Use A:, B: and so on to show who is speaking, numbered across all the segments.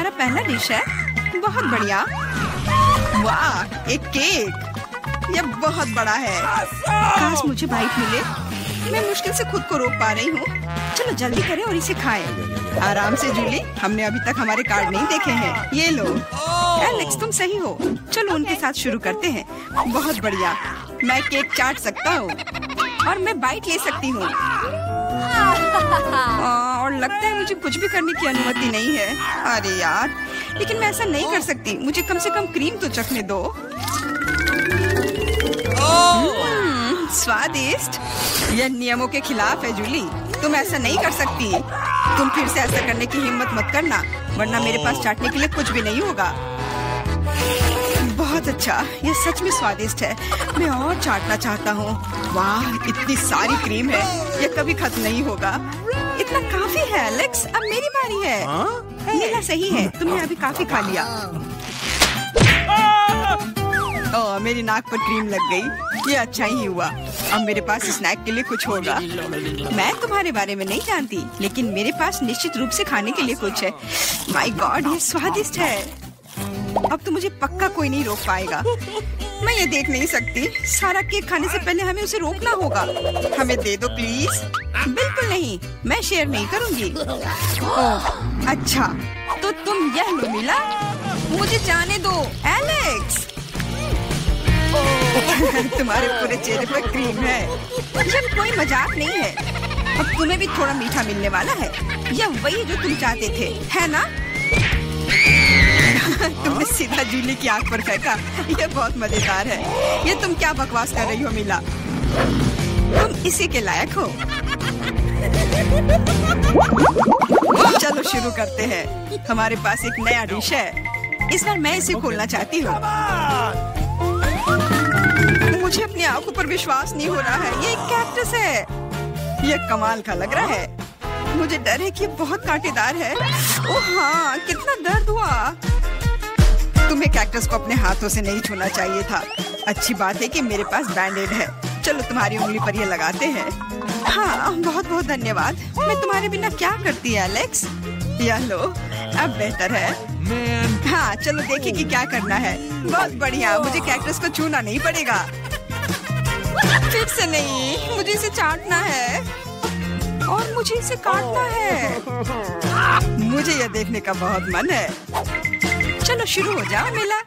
A: तुम्हारा पहला डिश है? बहुत बढ़िया। वाह, एक केक। यह बहुत बड़ा है। काश मुझे बाइट मिले। मैं मुश्किल से खुद को रोक पा रही हूँ। चलो जल्दी करें और इसे खाएं। आराम से जूली, हमने अभी तक हमारे कार्ड नहीं देखे हैं। ये लो। एलेक्स, तुम सही हो। चलो उनके साथ शुरू करते हैं। बहुत बढ़िया। मैं केक चाट सकता हूँ और मैं बाइट ले सकती हूँ। और लगता है मुझे कुछ भी करने की अनुमति नहीं है। अरे यार, लेकिन मैं ऐसा नहीं कर सकती। मुझे कम से कम क्रीम तो चखने दो। स्वादिष्ट। यह नियमों के खिलाफ है जूली। तुम ऐसा नहीं कर सकती। तुम फिर से ऐसा करने की हिम्मत मत करना, वरना मेरे पास चाटने के लिए कुछ भी नहीं होगा। बहुत अच्छा, यह सच में स्वादिष्ट है। मैं और चाटना चाहता हूँ। वाह, इतनी सारी क्रीम है। यह कभी खत्म नहीं होगा। इतना काफी है एलेक्स। अब मेरी बारी है। मेरा सही है, तुमने अभी काफी खा लिया। ओह, मेरी नाक पर क्रीम लग गई। ये अच्छा ही हुआ। अब मेरे पास स्नैक के लिए कुछ होगा। मैं तुम्हारे बारे में नहीं जानती, लेकिन मेरे पास निश्चित रूप से खाने के लिए कुछ है। माय गॉड, ये स्वादिष्ट है। अब तो मुझे पक्का कोई नहीं रोक पाएगा। मैं ये देख नहीं सकती। सारा केक खाने से पहले हमें उसे रोकना होगा। हमें दे दो प्लीज। बिल्कुल नहीं, मैं शेयर नहीं करूंगी। ओह, अच्छा, तो तुम यह लो मिला। मुझे जाने दो एलेक्स। तुम्हारे पूरे चेहरे पर क्रीम है। यह कोई मजाक नहीं है। अब तुम्हें भी थोड़ा मीठा मिलने वाला है। यह वही जो तुम चाहते थे, है ना? तुमने सीधा जूली की आंख पर फेंका। यह बहुत मजेदार है। ये तुम क्या बकवास कर रही हो मिला? तुम इसी के लायक हो। चलो शुरू करते हैं। हमारे पास एक नया डिश है। इस बार मैं इसे खोलना चाहती हूँ। मुझे अपनी आंखों पर विश्वास नहीं हो रहा है। ये एक कैक्टस है। यह कमाल का लग रहा है। मुझे डर है कि बहुत कांटेदार है। ओह हाँ, कितना दर्द हुआ। तुम्हें कैक्टस को अपने हाथों से नहीं छूना चाहिए था। अच्छी बात है कि मेरे पास बैंडेड है। चलो तुम्हारी उंगली पर ये लगाते हैं। हाँ, बहुत बहुत धन्यवाद। मैं तुम्हारे बिना क्या करती है एलेक्स? यह लो, अब बेहतर है। हाँ, चलो देखें कि क्या करना है। बहुत बढ़िया, मुझे कैक्टस को छूना नहीं पड़ेगा। फिर से नहीं, मुझे इसे चाटना है और मुझे इसे काटना है। मुझे यह देखने का बहुत मन है। चलो शुरू हो जाओ मिला।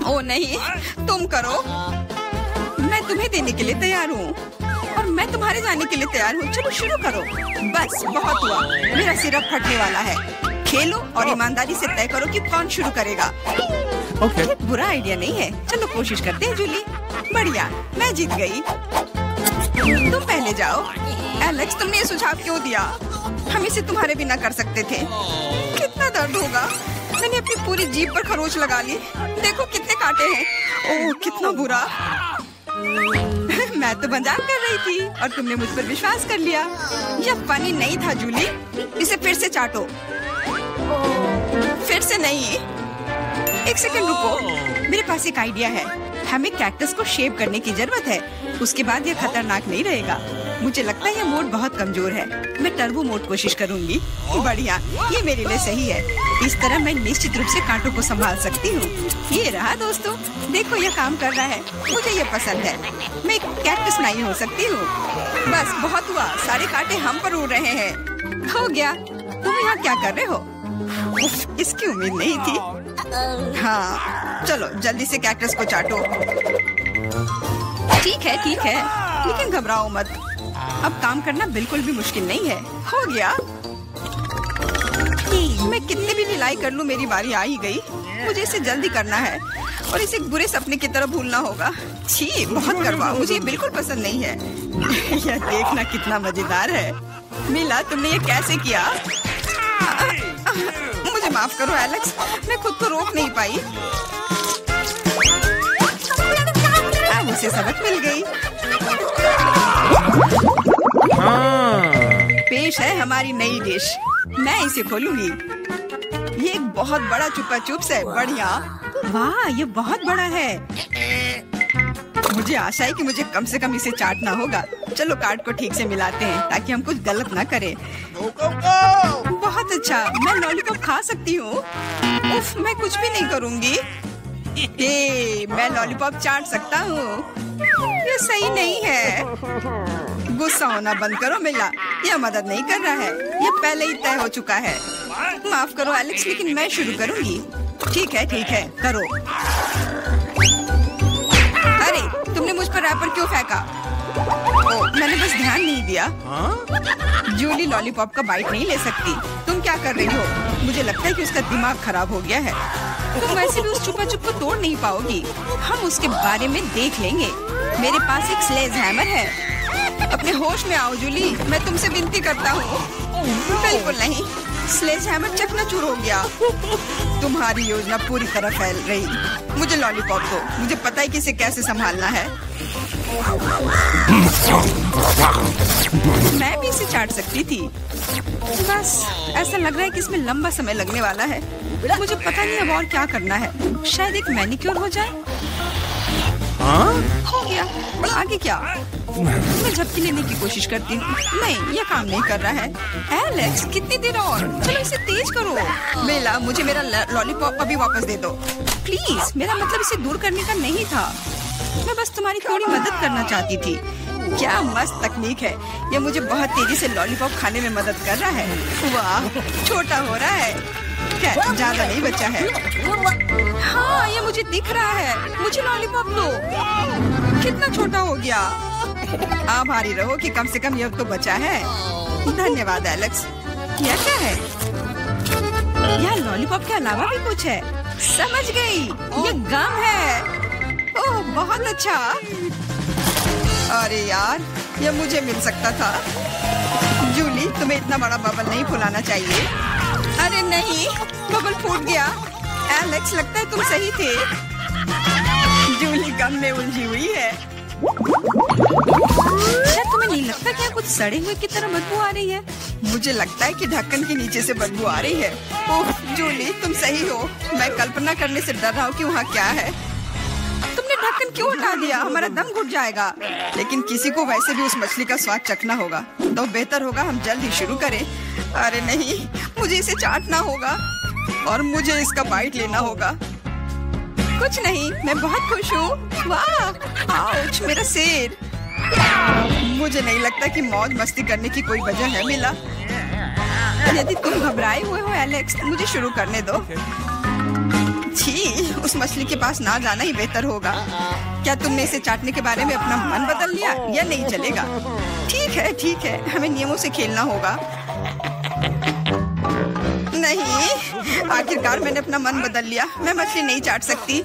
A: ओ नहीं, तुम करो। मैं तुम्हें देने के लिए तैयार हूँ और मैं तुम्हारे जाने के लिए तैयार हूँ। चलो शुरू करो। बस बहुत हुआ, मेरा सिर अब फटने वाला है। खेलो और ईमानदारी से तय करो कि कौन शुरू करेगा। ये बुरा आइडिया नहीं है। चलो कोशिश करते हैं जूली। बढ़िया, मैं जीत गई। तुम पहले जाओ। एलेक्स, तुमने ये सुझाव क्यों दिया? हम इसे तुम्हारे बिना कर सकते थे। कितना दर्द होगा। मैंने अपनी पूरी जीभ पर खरोच लगा ली। देखो कितने कांटे हैं। ओह, कितना बुरा। मैं तो मजाक कर रही थी और तुमने मुझ पर विश्वास कर लिया। यह फनी नहीं था जूली। इसे फिर से चाटो। फिर से नहीं। एक सेकंड रुको, मेरे पास एक आइडिया है। हमें कैक्टस को शेव करने की जरूरत है। उसके बाद यह खतरनाक नहीं रहेगा। मुझे लगता है यह मोड बहुत कमजोर है। मैं टर्बो मोड कोशिश करूंगी। बढ़िया, ये मेरे लिए सही है। इस तरह मैं निश्चित रूप से कांटों को संभाल सकती हूँ। ये रहा दोस्तों, देखो यह काम कर रहा है। मुझे ये पसंद है। मैं एक कैक्टस नहीं हो सकती हूँ। बस बहुत हुआ, सारे कांटे हम पर उड़ रहे हैं। हो गया। तुम यहाँ क्या कर रहे हो? उफ, इसकी उम्मीद नहीं थी। हाँ, चलो जल्दी से कैक्टस को चाटो। ठीक है, लेकिन घबराओ मत। अब काम करना बिल्कुल भी मुश्किल नहीं है। हो गया। मैं कितने भी ढिलाई कर लूं, मेरी बारी आ ही गई। मुझे इसे जल्दी करना है और इसे एक बुरे सपने की तरह भूलना होगा। छी, बहुत कड़वा। मुझे ये बिल्कुल पसंद नहीं है। यह देखना कितना मजेदार है। मिला, तुमने ये कैसे किया? मुझे माफ करो एलेक्स, मैं खुद को रोक नहीं पाई। मुझे सबक मिल गई। पेश है हमारी नई डिश। मैं इसे खोलूंगी। ये एक बहुत बड़ा चुपा चुप्स है। बढ़िया। वाह, ये बहुत बड़ा है। मुझे आशा है कि मुझे कम से कम इसे चाटना होगा। चलो कार्ड को ठीक से मिलाते हैं ताकि हम कुछ गलत ना करें। बहुत अच्छा, मैं लॉलीपॉप खा सकती हूँ। उफ, मैं कुछ भी नहीं करूँगी। मैं लॉलीपॉप चाट सकता हूँ। ये सही नहीं है। गुस्सा होना बंद करो मिला, यह मदद नहीं कर रहा है। यह पहले ही तय हो चुका है। माफ करो एलेक्स, लेकिन मैं शुरू करूँगी। ठीक है, करो। अरे, तुमने मुझ पर रैपर क्यों फेंका? मैंने बस ध्यान नहीं दिया। जूली लॉलीपॉप का बाइट नहीं ले सकती। तुम क्या कर रही हो? मुझे लगता है कि उसका दिमाग खराब हो गया है। तुम वैसे भी उस चुपा चुप को तोड़ नहीं पाओगी। हम उसके बारे में देख लेंगे। मेरे पास एक स्लेज हैमर है। अपने होश में आओ जूली, मैं तुमसे विनती करता हूँ। बिल्कुल नहीं, स्लेज हैमर चकनाचूर हो गया। तुम्हारी योजना पूरी तरह फैल रही। मुझे लॉलीपॉप दो, मुझे पता है कि इसे कैसे संभालना है। मैं भी इसे चाट सकती थी। बस ऐसा लग रहा है कि इसमें लंबा समय लगने वाला है। मुझे पता नहीं अब और क्या करना है। शायद एक मैनिक्योर हो जाए। हो गया, आगे क्या? मैं झपकी लेने की कोशिश करती हूँ। नहीं, यह काम नहीं कर रहा है। एलेक्स, कितनी देर और? चलो इसे तेज करो। बेला, मुझे मेरा लॉलीपॉप अभी वापस दे दो प्लीज। मेरा मतलब इसे दूर करने का नहीं था। मैं बस तुम्हारी थोड़ी मदद करना चाहती थी। क्या मस्त तकनीक है। यह मुझे बहुत तेजी से लॉलीपॉप खाने में मदद कर रहा है। वाह, छोटा हो रहा है। क्या ज्यादा नहीं बचा है? हाँ, ये मुझे दिख रहा है। मुझे लॉलीपॉप दो। कितना छोटा हो गया। आभारी रहो कि कम से कम यह तो बचा है। धन्यवाद एलेक्स। यह क्या है? यह लॉलीपॉप के अलावा भी कुछ है। समझ गई, ये गम है। ओह, बहुत अच्छा। अरे यार, यह मुझे मिल सकता था। जूली, तुम्हें इतना बड़ा बबल नहीं फुलाना चाहिए। अरे नहीं, बबल फूट गया। एलेक्स, लगता है तुम सही थे। जूली गम में उलझी हुई है। क्या तुम्हें नहीं लगता क्या कुछ सड़े हुए की तरह बदबू आ रही है? मुझे लगता है कि ढक्कन के नीचे से बदबू आ रही है। ओह जूली, तुम सही हो। मैं कल्पना करने से डर रहा हूँ कि वहाँ क्या है। तुमने ढक्कन क्यों हटा दिया? हमारा दम घुट जाएगा। लेकिन किसी को वैसे भी उस मछली का स्वाद चखना होगा, तो बेहतर होगा हम जल्द ही शुरू करें। अरे नहीं, मुझे इसे चाटना होगा और मुझे इसका बाइट लेना होगा। कुछ नहीं, मैं बहुत खुश हूँ। वाह, आउच, मेरा सिर। मुझे नहीं लगता कि मौज मस्ती करने की कोई वजह है मिला। यदि तुम घबराए हुए हो एलेक्स, मुझे शुरू करने दो। छी, उस मछली के पास ना जाना ही बेहतर होगा। क्या तुमने इसे चाटने के बारे में अपना मन बदल लिया? यह नहीं चलेगा। ठीक है, हमें नियमों से खेलना होगा। नहीं, आखिरकार मैंने अपना मन बदल लिया। मैं मछली नहीं चाट सकती।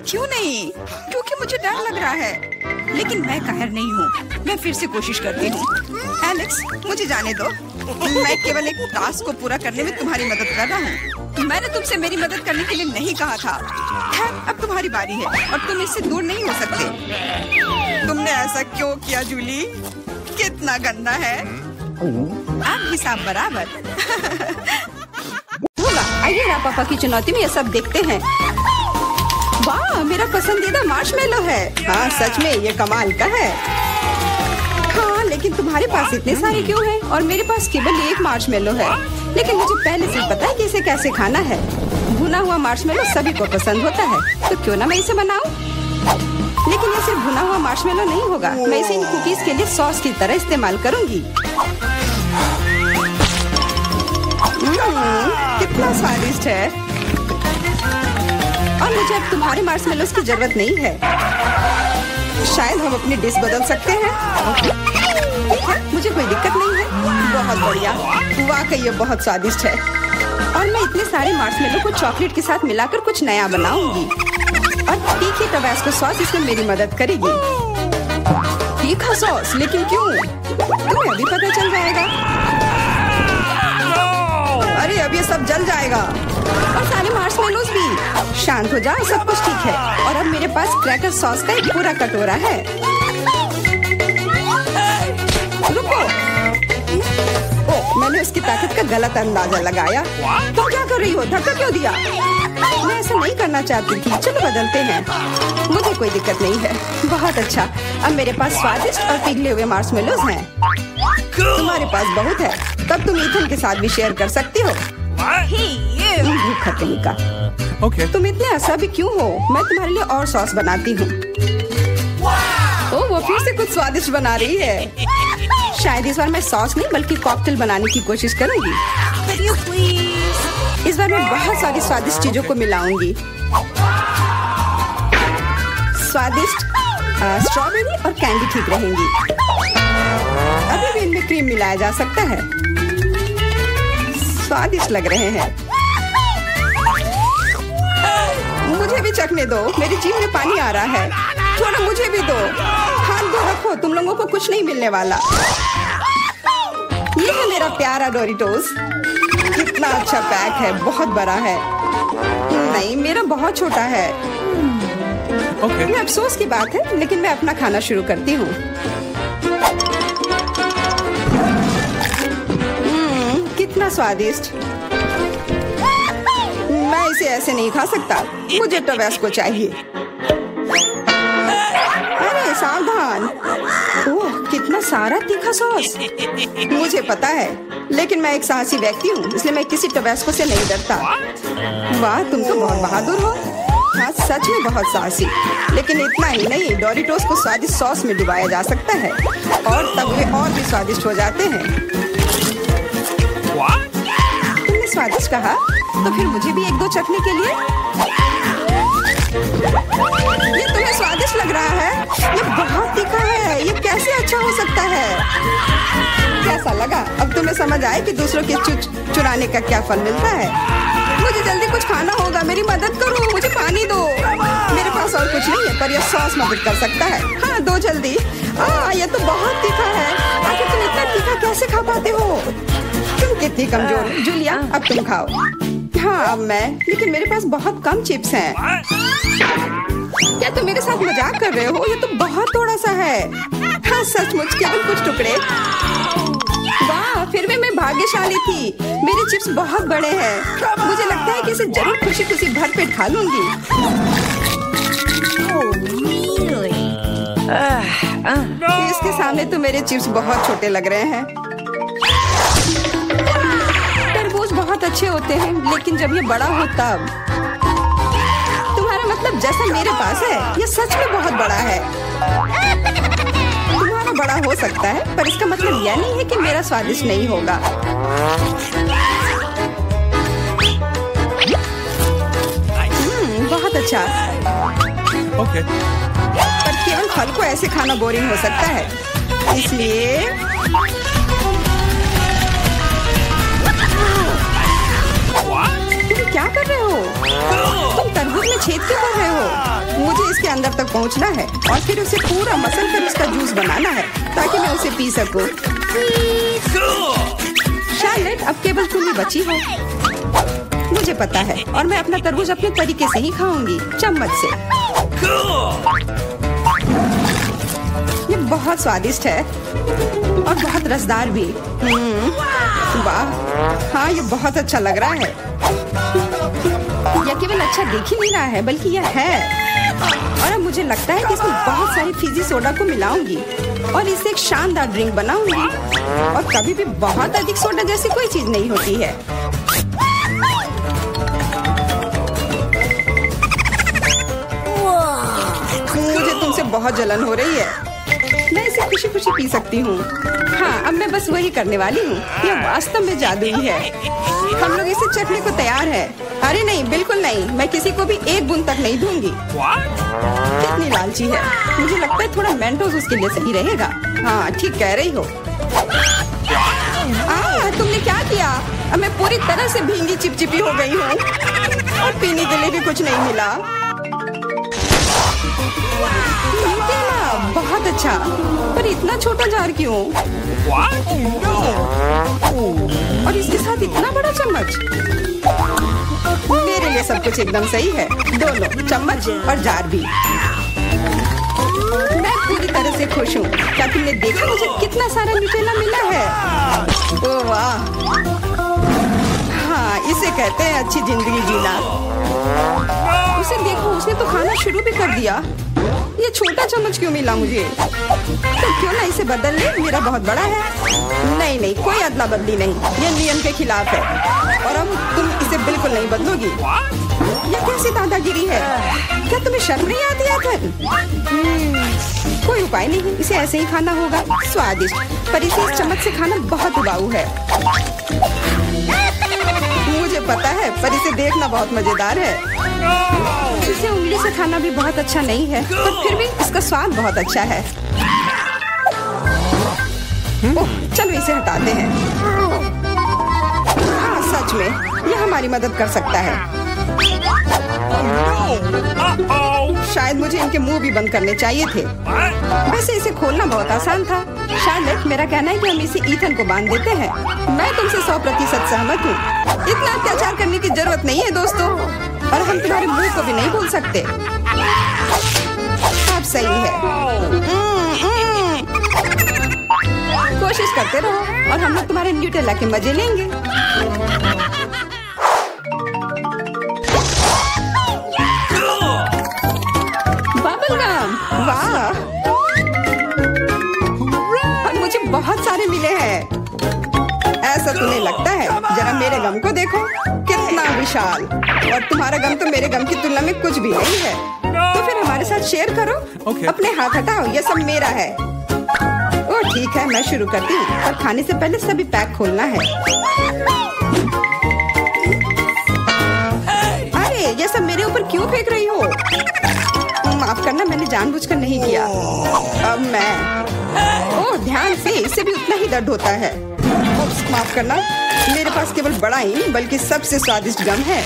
A: क्यों नहीं? क्योंकि मुझे डर लग रहा है। लेकिन मैं कायर नहीं हूँ। मैं फिर से कोशिश करती हूँ। एलेक्स, मुझे जाने दो। मैं केवल एक टास्क को पूरा करने में तुम्हारी मदद कर रहा हूँ। मैंने तुमसे मेरी मदद करने के लिए नहीं कहा था। खैर, अब तुम्हारी बारी है और तुम इससे दूर नहीं हो सकते। तुमने ऐसा क्यों किया जूली? कितना गंदा है। अब हिसाब बराबर। होगा, आइए ना पापा की चुनौती में ये सब देखते हैं। वाह, मेरा पसंदीदा मार्शमेलो है। हाँ, सच में ये कमाल का है। हाँ, लेकिन तुम्हारे पास इतने सारे क्यों हैं? और मेरे पास केवल एक मार्शमेलो है। लेकिन मुझे पहले से पता है कि इसे कैसे खाना है। भुना हुआ मार्शमेलो सभी को पसंद होता है, तो क्यों ना मैं इसे बनाऊं? लेकिन ये सिर्फ भुना हुआ मार्शमेलो नहीं होगा। मैं इसे इन कुकीज के लिए सॉस की तरह इस्तेमाल करूंगी। कितना स्वादिष्ट है। और मुझे अब तुम्हारे मार्शमेलोस की जरूरत नहीं है। शायद हम अपनी डिश बदल सकते हैं। मुझे कोई दिक्कत नहीं है। बहुत बढ़िया, वाकई ये बहुत स्वादिष्ट है। और मैं इतने सारे मार्शमेलो को चॉकलेट के साथ मिलाकर कुछ नया बनाऊंगी। और तीखी टबास्को सॉस इसमें मेरी मदद करेगी। तीखा सॉस? लेकिन क्यों? तुम्हें अभी पता चल जाएगा। अरे अब ये सब जल जाएगा। और सारे मार्शमेलोस भी। शांत हो जाओ, सब कुछ ठीक है। और अब मेरे पास क्रैकर सॉस का एक पूरा कटोरा है। रुको। ओह, मैं मैंने उसकी ताकत का गलत अंदाजा लगाया। तुम क्या कर रही हो? धक्का क्यों दिया? मैं ऐसा नहीं करना चाहती थी। चलो बदलते हैं। मुझे कोई दिक्कत नहीं है। बहुत अच्छा। अब मेरे पास स्वादिष्ट और पिघले हुए मार्शमेलोज हैं। तुम्हारे पास बहुत है, तब तुम ईथन के साथ भी शेयर कर सकती हो। भूखा कहीं का। तुम इतने असभी क्यों हो? मैं तुम्हारे लिए और सॉस बनाती हूँ। ओह, वो फिर से कुछ स्वादिष्ट बना रही है। शायद इस बार मैं सॉस नहीं बल्कि कॉकटेल बनाने की कोशिश करूंगी। इस बार मैं बहुत सारी स्वादिष्ट चीजों को मिलाऊंगी। स्वादिष्ट स्ट्रॉबेरी और कैंडी ठीक रहेंगी। अभी भी इनमें क्रीम मिलाया जा सकता है। स्वादिष्ट लग रहे हैं। मुझे भी चखने दो। मेरी जीभ में पानी आ रहा है। थोड़ा मुझे भी दो। हाथ धो रखो, तुम लोगों को कुछ नहीं मिलने वाला। ये है मेरा प्यारा डोरिटोस। कितना अच्छा पैक है, बहुत बड़ा है। नहीं, मेरा बहुत छोटा है। ये अफसोस की बात है, लेकिन मैं अपना खाना शुरू करती हूँ। कितना स्वादिष्ट। मैं इसे ऐसे नहीं खा सकता। मुझे टबैस्को चाहिए। अरे सावधान। ओह, कितना सारा तीखा सॉस। मुझे पता है, लेकिन मैं एक साहसी व्यक्ति हूँ, इसलिए मैं किसी टबैस्को से नहीं डरता। वाह, तुम तो बहुत बहादुर हो। हाँ, सच में बहुत साहसी। लेकिन इतना ही नहीं, डोरिटोस को स्वादिष्ट सॉस में डुबाया जा सकता है और तब वे और भी स्वादिष्ट हो जाते हैं। तुमने स्वादिष्ट कहा, तो फिर मुझे भी एक दो चखने के लिए। ये तुम्हें स्वादिष्ट लग रहा है? ये बहुत तीखा है। ये कैसे अच्छा हो सकता है? कैसा लगा? अब तुम्हें समझ आए कि दूसरों के चुराने का क्या फल मिलता है। मुझे जल्दी कुछ खाना होगा। मेरी मदद करो। मुझे पानी दो। मेरे पास और कुछ नहीं है, पर यह सॉस मदद कर सकता है। हाँ, दो जल्दी। ये तो बहुत तीखा है। आखिर तुम इतना तीखा कैसे खा पाते हो? तुम कितनी कमजोर। जूलिया, अब तुम खाओ। हाँ, अब मैं। लेकिन मेरे पास बहुत कम चिप्स हैं। क्या तुम मेरे साथ मजाक कर रहे हो? ये तो बहुत थोड़ा सा है। हाँ, सचमुच केवल कुछ टुकड़े। वाह, फिर भी मैं भाग्यशाली थी। मेरे चिप्स बहुत बड़े हैं। मुझे लगता है कि इसे जरूर खुशी खुशी भरपेट खा लूंगी। इसके सामने तो मेरे चिप्स बहुत छोटे लग रहे हैं। तरबूज बहुत अच्छे होते हैं, लेकिन जब ये बड़ा हो तब। तुम्हारा मतलब जैसा मेरे पास है, ये सच में बहुत बड़ा है। तुम्हारा बड़ा हो सकता है, पर इसका मतलब यह नहीं है कि मेरा स्वादिष्ट नहीं होगा। बहुत अच्छा। पर केवल फल को ऐसे खाना बोरिंग हो सकता है, इसलिए तुम क्या कर रहे हो? तुम तरबूज में छेद क्यों कर रहे हो? मुझे इसके अंदर तक पहुंचना है और फिर उसे पूरा मसल कर उसका जूस बनाना है ताकि मैं उसे पी सकूं। शार्लेट, अब केवल तुम ही बची हो। मुझे पता है, और मैं अपना तरबूज अपने तरीके से ही खाऊंगी, चम्मच से। ये बहुत स्वादिष्ट है और बहुत रसदार भी। वाह, हाँ, ये बहुत अच्छा लग रहा है। यह केवल अच्छा देख ही नहीं रहा है, बल्कि यह है। और अब मुझे लगता है कि इसमें बहुत सारी फिजी सोडा को मिलाऊंगी और इससे एक शानदार ड्रिंक बनाऊंगी। और कभी भी बहुत अधिक सोडा जैसी कोई चीज नहीं होती है। मुझे तुमसे बहुत जलन हो रही है। मैं इसे खुशी खुशी पी सकती हूँ। हाँ, अब मैं बस वही करने वाली हूँ। यह वास्तव में जादुई है। हम लोग इसे चखने को तैयार है। अरे नहीं, बिल्कुल नहीं। मैं किसी को भी एक बूंद तक नहीं दूंगी। कितनी लालची है। मुझे लगता है थोड़ा मेंटोस उसके लिए सही रहेगा। हाँ, ठीक कह रही हो। तुमने क्या किया? अब मैं पूरी तरह से भींगी चिपचिपी हो गई हूँ और पीने के लिए भी कुछ नहीं मिला। बहुत अच्छा, पर इतना छोटा जार क्यों? और इसके साथ इतना बड़ा चम्मच। मेरे लिए सब कुछ एकदम सही है। दोनों चम्मच और जार भी। मैं पूरी तरह से खुश हूँ। क्या तुमने देखा मुझे कितना सारा न्यूटेला मिला है? ओह वाह, हाँ इसे कहते हैं अच्छी जिंदगी जीना। उसे देखो, उसने तो खाना शुरू भी कर दिया। ये छोटा चम्मच क्यों मिला मुझे? तो क्यों ना इसे बदल ले, मेरा बहुत बड़ा है। नहीं नहीं, कोई अदला बदली नहीं, ये नियम के खिलाफ है। और अब तुम इसे बिल्कुल नहीं बदलोगी। ये कैसी दादागिरी है? क्या तुम्हें शर्म नहीं आती आखिर? कोई उपाय नहीं, इसे ऐसे ही खाना होगा। स्वादिष्ट, पर इसे इस चम्मच से खाना बहुत उबाऊ है। मुझे पता है, पर इसे देखना बहुत मजेदार है। इसे उंगली से खाना भी बहुत अच्छा नहीं है, पर फिर भी इसका स्वाद बहुत अच्छा है। ओह, चलो इसे हटाते हैं। हाँ सच में, यह हमारी मदद कर सकता है। शायद मुझे इनके मुंह भी बंद करने चाहिए थे। वैसे इसे खोलना बहुत आसान था। शार्लेट, मेरा कहना है कि हम इसे ईथन को बांध देते हैं। मैं तुमसे 100% सहमत हूँ। इतना अत्याचार करने की जरूरत नहीं है दोस्तों, और हम तुम्हारे मुंह को भी नहीं भूल सकते। आप सही है। कोशिश करते रहो और हम लोग तुम्हारे न्यूटेला के मजे लेंगे। बबलगम, वाह! और मुझे बहुत सारे मिले हैं। ऐसा तुम्हें लगता है? जरा मेरे गम को देखो, कितना विशाल। और तुम्हारा गम तो मेरे गम की तुलना में कुछ भी नहीं है। तो फिर हमारे साथ शेयर करो। अपने हाथ हटाओ, ये सब मेरा है। ओह ठीक है, मैं शुरू करती हूँ, पर खाने से पहले सभी पैक खोलना है। अरे ये सब मेरे ऊपर क्यों फेंक रही हो? माफ करना, मैंने जानबूझकर नहीं किया। अब मैं, ओह ध्यान से, इससे भी उतना ही दर्द होता है। माफ करना, मेरे पास केवल बड़ा ही नहीं बल्कि सबसे स्वादिष्ट गम है।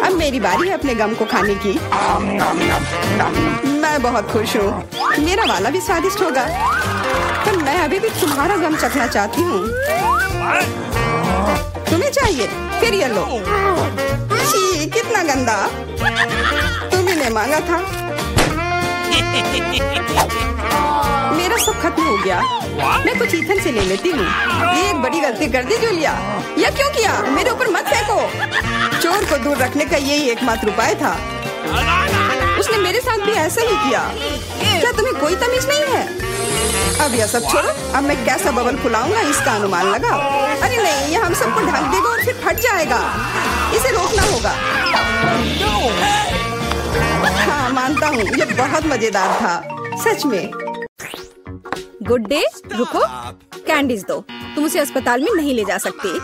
A: अब मेरी बारी है अपने गम को खाने की। मैं बहुत खुश हूँ। मेरा वाला भी स्वादिष्ट होगा, पर मैं अभी भी तुम्हारा गम चखना चाहती हूँ। तुम्हें चाहिए? फिर ये लो। छी, कितना गंदा। तुम्ही ने मांगा था। मेरा सब खत्म हो गया। मैं कुछ ईथन से ले लेती हूँ। ये एक बड़ी गलती कर दी जूलिया। यह क्यों किया? मेरे ऊपर मत फेंको। चोर को दूर रखने का यही एकमात्र उपाय था। उसने मेरे साथ भी ऐसा ही किया। क्या तुम्हें कोई तमीज नहीं है? अब यह सब छोड़ो, अब मैं कैसा बबल फुलाऊंगा इसका अनुमान लगाओ। अरे नहीं, यह हम सबको ढक देगा और फिर फट जाएगा। इसे रोकना होगा। हाँ मानता हूँ, ये बहुत मजेदार था, सच में। गुड डे, रुको, कैंडीज दो। तुम उसे अस्पताल में नहीं ले जा सकती।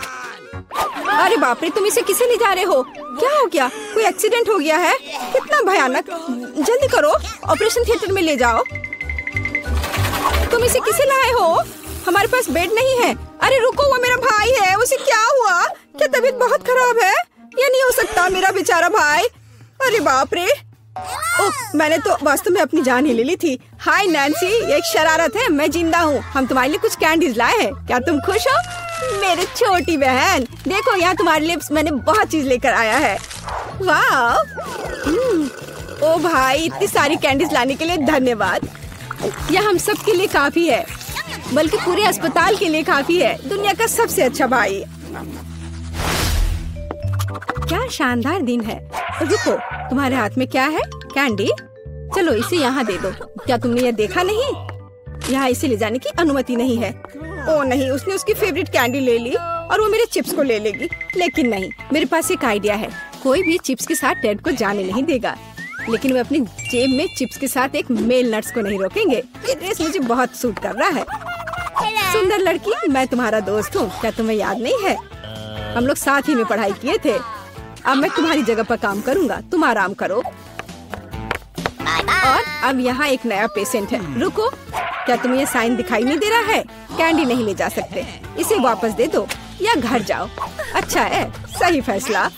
A: अरे बाप रे, तुम इसे किसे ले जा रहे हो? क्या हो गया? कोई एक्सीडेंट हो गया है? कितना भयानक। जल्दी करो, ऑपरेशन थिएटर में ले जाओ। तुम इसे किसे लाए हो? हमारे पास बेड नहीं है। अरे रुको, वो मेरा भाई है। उसे क्या हुआ? क्या तबीयत बहुत खराब है? ये नहीं हो सकता, मेरा बेचारा भाई। अरे बाप रे। ओह, मैंने तो वास्तव में अपनी जान ही ले ली थी। हाय नैन्सी, ये एक शरारत है, मैं जिंदा हूँ। हम तुम्हारे लिए कुछ कैंडीज लाए हैं। क्या तुम खुश हो? मेरी छोटी बहन, देखो यहाँ तुम्हारे लिए मैंने बहुत चीज लेकर आया है। वाह! ओ भाई, इतनी सारी कैंडीज लाने के लिए धन्यवाद। यह हम सब के लिए काफी है, बल्कि पूरे अस्पताल के लिए काफी है। दुनिया का सबसे अच्छा भाई। क्या शानदार दिन है। रुको, तुम्हारे हाथ में क्या है? कैंडी? चलो इसे यहाँ दे दो। क्या तुमने यह देखा नहीं? यहाँ इसे ले जाने की अनुमति नहीं है। ओ नहीं, उसने उसकी फेवरेट कैंडी ले ली और वो मेरे चिप्स को ले लेगी। लेकिन नहीं, मेरे पास एक आइडिया है। कोई भी चिप्स के साथ टेड को जाने नहीं देगा, लेकिन वे अपनी जेब में चिप्स के साथ एक मेल नट्स को नहीं रोकेंगे। ये ड्रेस मुझे बहुत सूट कर रहा है। सुंदर लड़की, मैं तुम्हारा दोस्त हूँ। क्या तुम्हें याद नहीं है? हम लोग साथ ही में पढ़ाई किए थे। अब मैं तुम्हारी जगह पर काम करूँगा, तुम आराम करो। और अब यहाँ एक नया पेशेंट है। रुको, क्या तुम्हें ये साइन दिखाई नहीं दे रहा है? कैंडी नहीं ले जा सकते, इसे वापस दे दो या घर जाओ। अच्छा है, सही फैसला।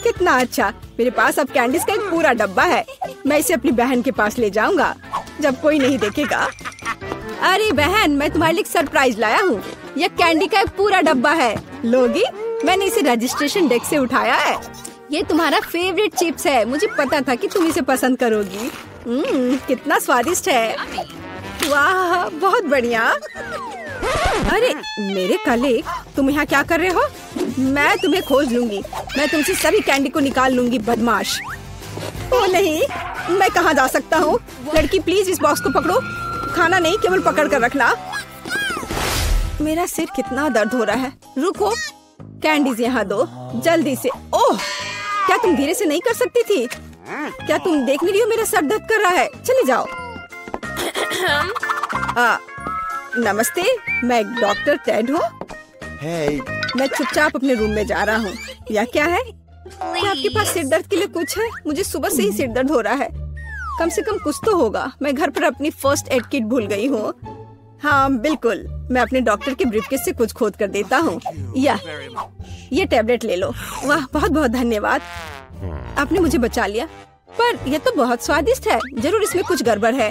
A: कितना अच्छा, मेरे पास अब कैंडीज का एक पूरा डब्बा है। मैं इसे अपनी बहन के पास ले जाऊंगा जब कोई नहीं देखेगा। अरे बहन, मैं तुम्हारे लिए एक सरप्राइज लाया हूँ। यह कैंडी का एक पूरा डब्बा है, लोगी? मैंने इसे रजिस्ट्रेशन डेस्क से उठाया है। ये तुम्हारा फेवरेट चिप्स है, मुझे पता था कि तुम इसे पसंद करोगी।
B: कितना स्वादिष्ट है। वाह, बहुत बढ़िया। अरे मेरे कलीग, तुम यहाँ क्या कर रहे हो? मैं तुम्हें खोज लूंगी। मैं तुमसे सभी कैंडी को निकाल लूंगी, बदमाश। ओ नहीं, मैं कहाँ जा सकता हूँ? लड़की प्लीज इस बॉक्स को पकड़ो। खाना नहीं, केवल पकड़ कर रखना। मेरा सिर कितना दर्द हो रहा है। रुको, कैंडीज यहाँ दो जल्दी से। ओह, क्या तुम धीरे से नहीं कर सकती थी? क्या तुम देख नहीं रही हो मेरा सर दर्द कर रहा है? चले जाओ। नमस्ते, मैं डॉक्टर टेड हूँ। मैं चुपचाप अपने रूम में जा रहा हूँ। या क्या है? क्या आपके पास सिर दर्द के लिए कुछ है? मुझे सुबह से ही सिर दर्द हो रहा है। कम से कम कुछ तो होगा। मैं घर पर अपनी फर्स्ट एड किट भूल गई हूँ। हाँ बिल्कुल, मैं अपने डॉक्टर के ब्रीफकेस से कुछ खोद कर देता हूँ। ये टैबलेट ले लो। वाह, बहुत बहुत धन्यवाद, आपने मुझे बचा लिया। पर यह तो बहुत स्वादिष्ट है। जरूर इसमें कुछ गड़बड़ है।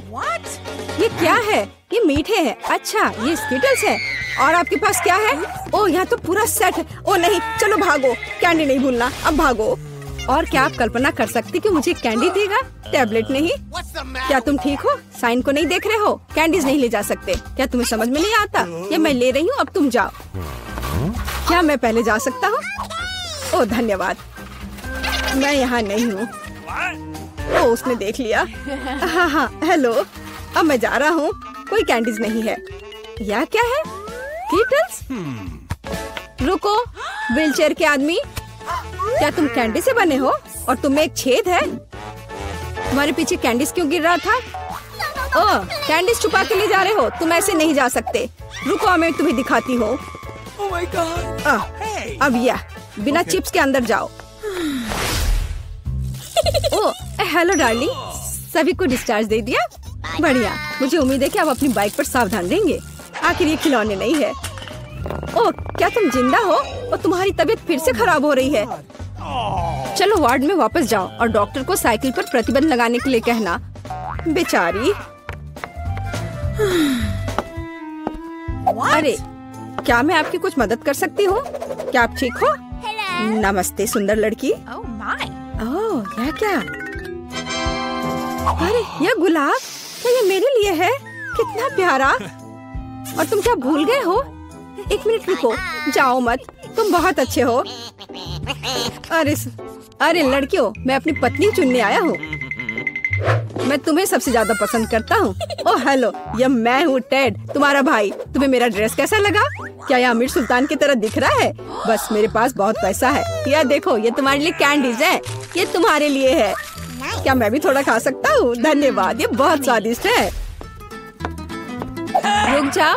B: ये क्या है? ये मीठे हैं। अच्छा, ये स्किटल्स है। और आपके पास क्या है? ओह, यहाँ तो पूरा सेट है। ओह नहीं, चलो भागो, कैंडी नहीं भूलना। अब भागो। और क्या आप कल्पना कर सकते कि मुझे कैंडी देगा, टैबलेट नहीं? क्या तुम ठीक हो? साइन को नहीं देख रहे हो? कैंडीज नहीं ले जा सकते। क्या तुम्हें समझ में नहीं आता? ये मैं ले रही हूँ, अब तुम जाओ। क्या मैं पहले जा सकता हूँ? ओह धन्यवाद, मैं यहाँ नहीं हूँ। ओह, उसने देख लिया। हाँ, हेलो, अब मैं जा रहा हूँ। कोई कैंडीज नहीं है। या क्या है? कीटल्स? रुको, व्हीलचेयर के आदमी, क्या तुम कैंडी से बने हो? और तुम्हें एक छेद है? तुम्हारे पीछे कैंडीज क्यों गिर रहा था? ओह, कैंडीज छुपा के ले जा रहे हो? तुम ऐसे नहीं जा सकते। रुको, मैं तुम्हें दिखाती हूँ। अब यह बिना चिप्स के अंदर जाओ। ओह, हेलो डार्लिंग, सभी को डिस्चार्ज दे दिया? बढ़िया, मुझे उम्मीद है कि आप अपनी बाइक पर सावधान रहेंगे। आखिर ये खिलौने नहीं है। ओह, क्या तुम जिंदा हो? और तुम्हारी तबीयत फिर से खराब हो रही है। चलो वार्ड में वापस जाओ और डॉक्टर को साइकिल पर प्रतिबंध लगाने के लिए कहना। बेचारी। अरे, क्या मैं आपकी कुछ मदद कर सकती हूँ? क्या आप ठीक हो? नमस्ते सुंदर लड़की। ओह, यह क्या? अरे, यह गुलाब, क्या ये मेरे लिए है? कितना प्यारा। और तुम क्या भूल गए हो? एक मिनट रुको, जाओ मत, तुम बहुत अच्छे हो। अरे लड़कियों, मैं अपनी पत्नी चुनने आया हूँ। मैं तुम्हें सबसे ज्यादा पसंद करता हूँ। ओह हेलो, यह मैं हूँ टेड, तुम्हारा भाई। तुम्हें मेरा ड्रेस कैसा लगा? क्या यह अमीर सुल्तान की तरह दिख रहा है? बस मेरे पास बहुत पैसा है। यह देखो, ये तुम्हारे लिए कैंडीज है। ये तुम्हारे लिए है। क्या मैं भी थोड़ा खा सकता हूँ? धन्यवाद, ये बहुत स्वादिष्ट है। रुक जाओ,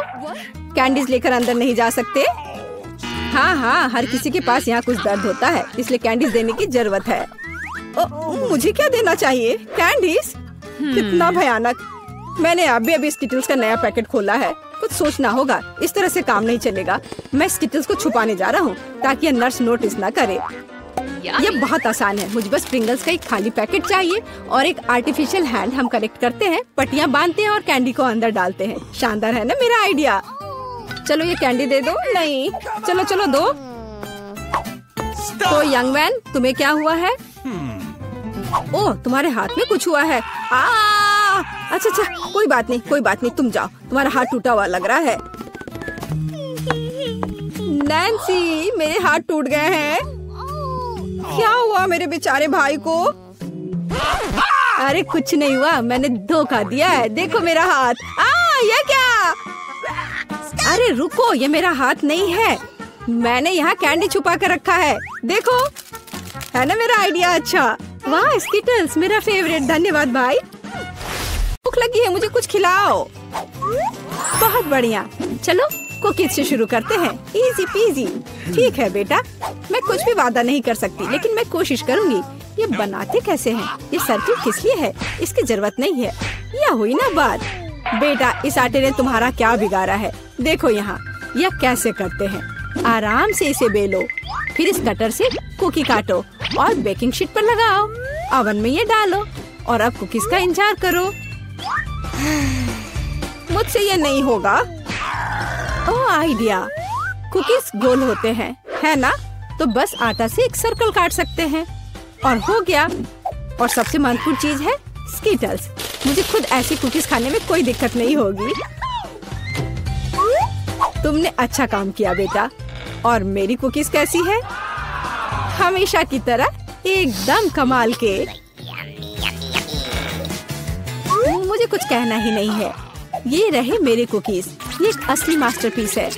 B: कैंडीज लेकर अंदर नहीं जा सकते। हाँ, हर किसी के पास यहाँ कुछ दर्द होता है, इसलिए कैंडीज देने की जरूरत है। मुझे क्या देना चाहिए? कैंडीज? कितना भयानक। मैंने अभी स्किटल्स का नया पैकेट खोला है। कुछ सोचना होगा, इस तरह से काम नहीं चलेगा। मैं स्किटल्स को छुपाने जा रहा हूँ ताकि यह नर्स नोटिस न करे। यह बहुत आसान है। मुझे बस प्रिंगल्स का एक खाली पैकेट चाहिए और एक आर्टिफिशियल हैंड हम कलेक्ट करते हैं, पट्टियाँ बांधते हैं और कैंडी को अंदर डालते हैं। शानदार है ना मेरा आइडिया? चलो ये कैंडी दे दो। नहीं, चलो दो। तो यंग मैन, तुम्हें क्या हुआ है? ओह, तुम्हारे हाथ में कुछ हुआ है। अच्छा, कोई बात नहीं, तुम जाओ। तुम्हारा हाथ टूटा हुआ लग रहा है। नैन्सी, मेरे हाथ टूट गए हैं। क्या हुआ मेरे बेचारे भाई को? अरे कुछ नहीं हुआ, मैंने धोखा दिया है। देखो मेरा हाथ। ये क्या? अरे रुको, ये मेरा हाथ नहीं है। मैंने यहाँ कैंडी छुपा कर रखा है। देखो, है ना मेरा आइडिया अच्छा? वाह, स्किटल्स मेरा फेवरेट। धन्यवाद भाई। भूख लगी है, मुझे कुछ खिलाओ। बहुत बढ़िया, चलो कुकीज से शुरू करते हैं। Easy PG. ठीक है बेटा, मैं कुछ भी वादा नहीं कर सकती, लेकिन मैं कोशिश करूंगी। ये बनाते कैसे हैं? ये सर्किल किस लिए है? इसकी जरूरत नहीं है। यह हुई ना बात। बेटा, इस आटे ने तुम्हारा क्या बिगाड़ा है? देखो यहाँ, यह कैसे करते हैं। आराम से इसे बेलो, फिर इस कटर से कुकी काटो और बेकिंग शीट पर लगाओ। ओवन में ये डालो और अब कुकीज का इंतजार करो। मुझसे ये नहीं होगा। ओह आइडिया, कुकीज गोल होते हैं, है ना? तो बस आटा से एक सर्कल काट सकते हैं और हो गया। और सबसे महत्वपूर्ण चीज है स्कीटल्स। मुझे खुद ऐसी कुकीज खाने में कोई दिक्कत नहीं होगी। तुमने अच्छा काम किया बेटा। और मेरी कुकीज कैसी है? हमेशा की तरह एकदम कमाल के। मुझे कुछ कहना ही नहीं है। ये रहे मेरे कुकीज। ये एक असली मास्टरपीस है।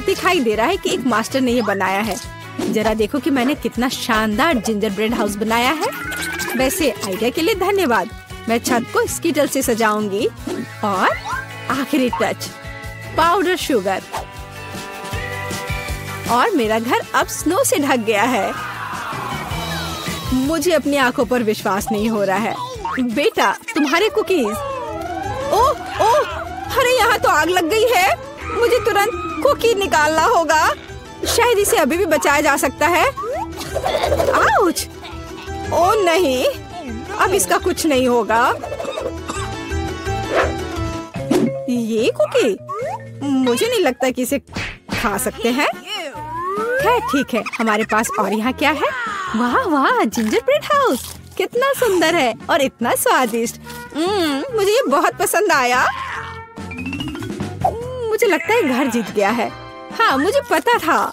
B: दिखाई दे रहा है कि एक मास्टर ने ये बनाया है। जरा देखो कि मैंने कितना शानदार जिंजर ब्रेड हाउस बनाया है। वैसे आइडिया के लिए धन्यवाद। मैं छत को स्कीटल से सजाऊंगी। और आखिरी टच, पाउडर शुगर। और मेरा घर अब स्नो से ढक गया है। मुझे अपनी आंखों पर विश्वास नहीं हो रहा है। बेटा, तुम्हारे कुकीज। ओह ओह, अरे यहाँ तो आग लग गई है। मुझे तुरंत कुकी निकालना होगा। शायद इसे अभी भी बचाया जा सकता है। आउच! ओह नहीं, अब इसका कुछ नहीं होगा। ये कुकी मुझे नहीं लगता कि इसे खा सकते हैं। खैर ठीक है, हमारे पास और यहाँ क्या है? वाह वाह, जिंजर ब्रेड हाउस कितना सुंदर है और इतना स्वादिष्ट। मुझे ये बहुत पसंद आया। मुझे लगता है घर जीत गया है। हाँ, मुझे पता था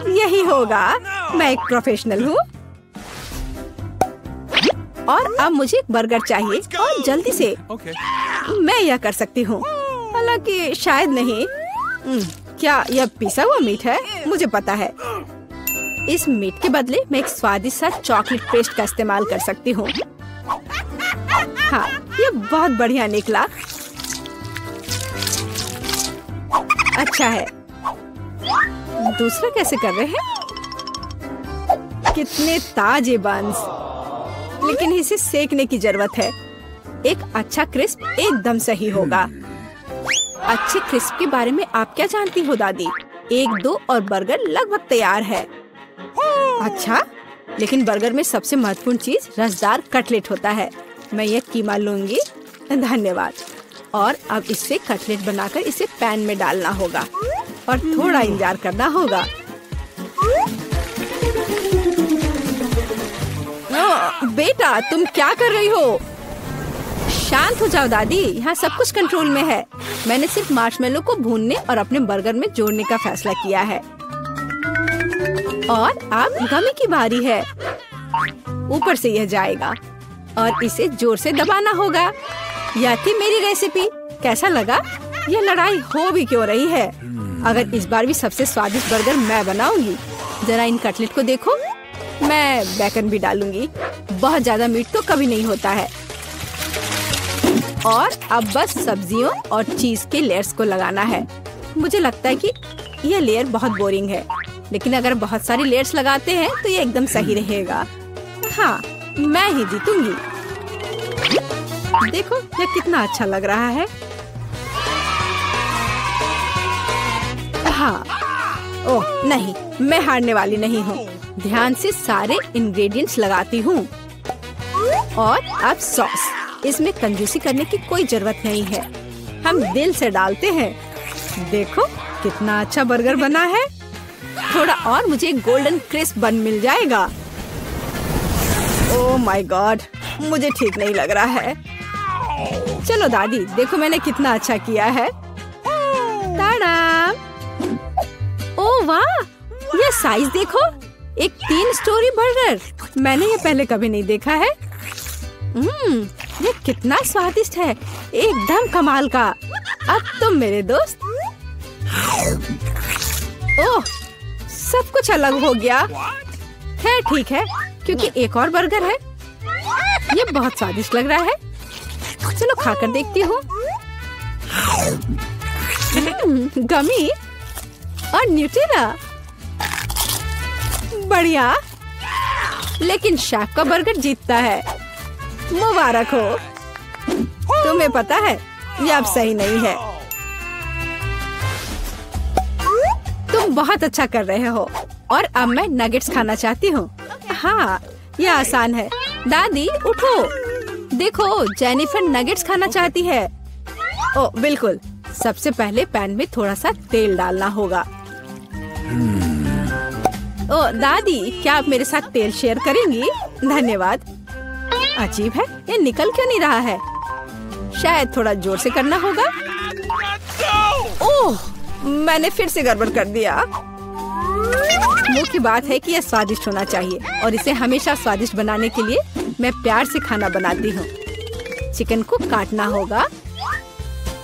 B: यही होगा। मैं एक प्रोफेशनल हूँ। और अब मुझे एक बर्गर चाहिए और जल्दी से। मैं यह कर सकती हूँ, हालांकि शायद नहीं। क्या यह पिसा हुआ मीट है? मुझे पता है। इस मीट के बदले मैं एक स्वादिष्ट सा चॉकलेट पेस्ट का इस्तेमाल कर सकती हूँ। हाँ, ये बहुत बढ़िया निकला। अच्छा है। दूसरा कैसे कर रहे हैं? कितने ताजे बंस, लेकिन इसे सेकने की जरूरत है। एक अच्छा क्रिस्प एकदम सही होगा। अच्छे क्रिस्प के बारे में आप क्या जानती हो दादी? 1-2 और बर्गर लगभग तैयार है। अच्छा, लेकिन बर्गर में सबसे महत्वपूर्ण चीज रसदार कटलेट होता है। मैं यह कीमा लूंगी। धन्यवाद। और अब इससे कटलेट बनाकर इसे पैन में डालना होगा और थोड़ा इंतजार करना होगा। बेटा, तुम क्या कर रही हो? शांत हो जाओ दादी, यहाँ सब कुछ कंट्रोल में है। मैंने सिर्फ मार्शमेलो को भूनने और अपने बर्गर में जोड़ने का फैसला किया है। और अब गमी की बारी है। ऊपर से यह जाएगा और इसे जोर से दबाना होगा। यह थी मेरी रेसिपी। कैसा लगा? यह लड़ाई हो भी क्यों रही है? अगर इस बार भी सबसे स्वादिष्ट बर्गर मैं बनाऊंगी। जरा इन कटलेट को देखो। मैं बेकन भी डालूंगी। बहुत ज्यादा मीट तो कभी नहीं होता है। और अब बस सब्जियों और चीज के लेयर्स को लगाना है। मुझे लगता है कि यह लेयर बहुत बोरिंग है, लेकिन अगर बहुत सारी लेयर्स लगाते हैं तो ये एकदम सही रहेगा। हाँ, मैं ही जीतूंगी। देखो यह कितना अच्छा लग रहा है। हाँ, ओह नहीं, मैं हारने वाली नहीं हूँ। ध्यान से सारे इंग्रेडिएंट्स लगाती हूँ। और अब सॉस। इसमें कंजूसी करने की कोई जरूरत नहीं है। हम दिल से डालते हैं। देखो कितना अच्छा बर्गर बना है। थोड़ा और मुझे गोल्डन क्रिस्प बन मिल जाएगा। ओह माय गॉड, मुझे ठीक नहीं लग रहा है। चलो दादी, देखो मैंने कितना अच्छा किया है। ताड़ा! ओह वाह, ये साइज देखो। एक 3 स्टोरी बर्गर। मैंने ये पहले कभी नहीं देखा है। ये कितना स्वादिष्ट है, एकदम कमाल का। अब तुम मेरे दोस्त। ओह, सब कुछ अलग हो गया। खैर ठीक है, क्योंकि एक और बर्गर है। ये बहुत स्वादिष्ट लग रहा है। चलो खाकर देखती हूँ। गमी और न्यूटेला, बढ़िया। लेकिन शेफ का बर्गर जीतता है। मुबारक हो। तुम्हें पता है ये अब सही नहीं है। तुम बहुत अच्छा कर रहे हो। और अब मैं नगेट्स खाना चाहती हूँ। हाँ, ये आसान है। दादी उठो, देखो जेनिफर नगेट्स खाना चाहती है। ओ बिल्कुल। सबसे पहले पैन में थोड़ा सा तेल डालना होगा। ओ दादी, क्या आप मेरे साथ तेल शेयर करेंगी? धन्यवाद। अजीब है, ये निकल क्यों नहीं रहा है? शायद थोड़ा जोर से करना होगा। ओह, मैंने फिर से गड़बड़ कर दिया। मुख्य बात है कि यह स्वादिष्ट होना चाहिए और इसे हमेशा स्वादिष्ट बनाने के लिए मैं प्यार से खाना बनाती हूँ। चिकन को काटना होगा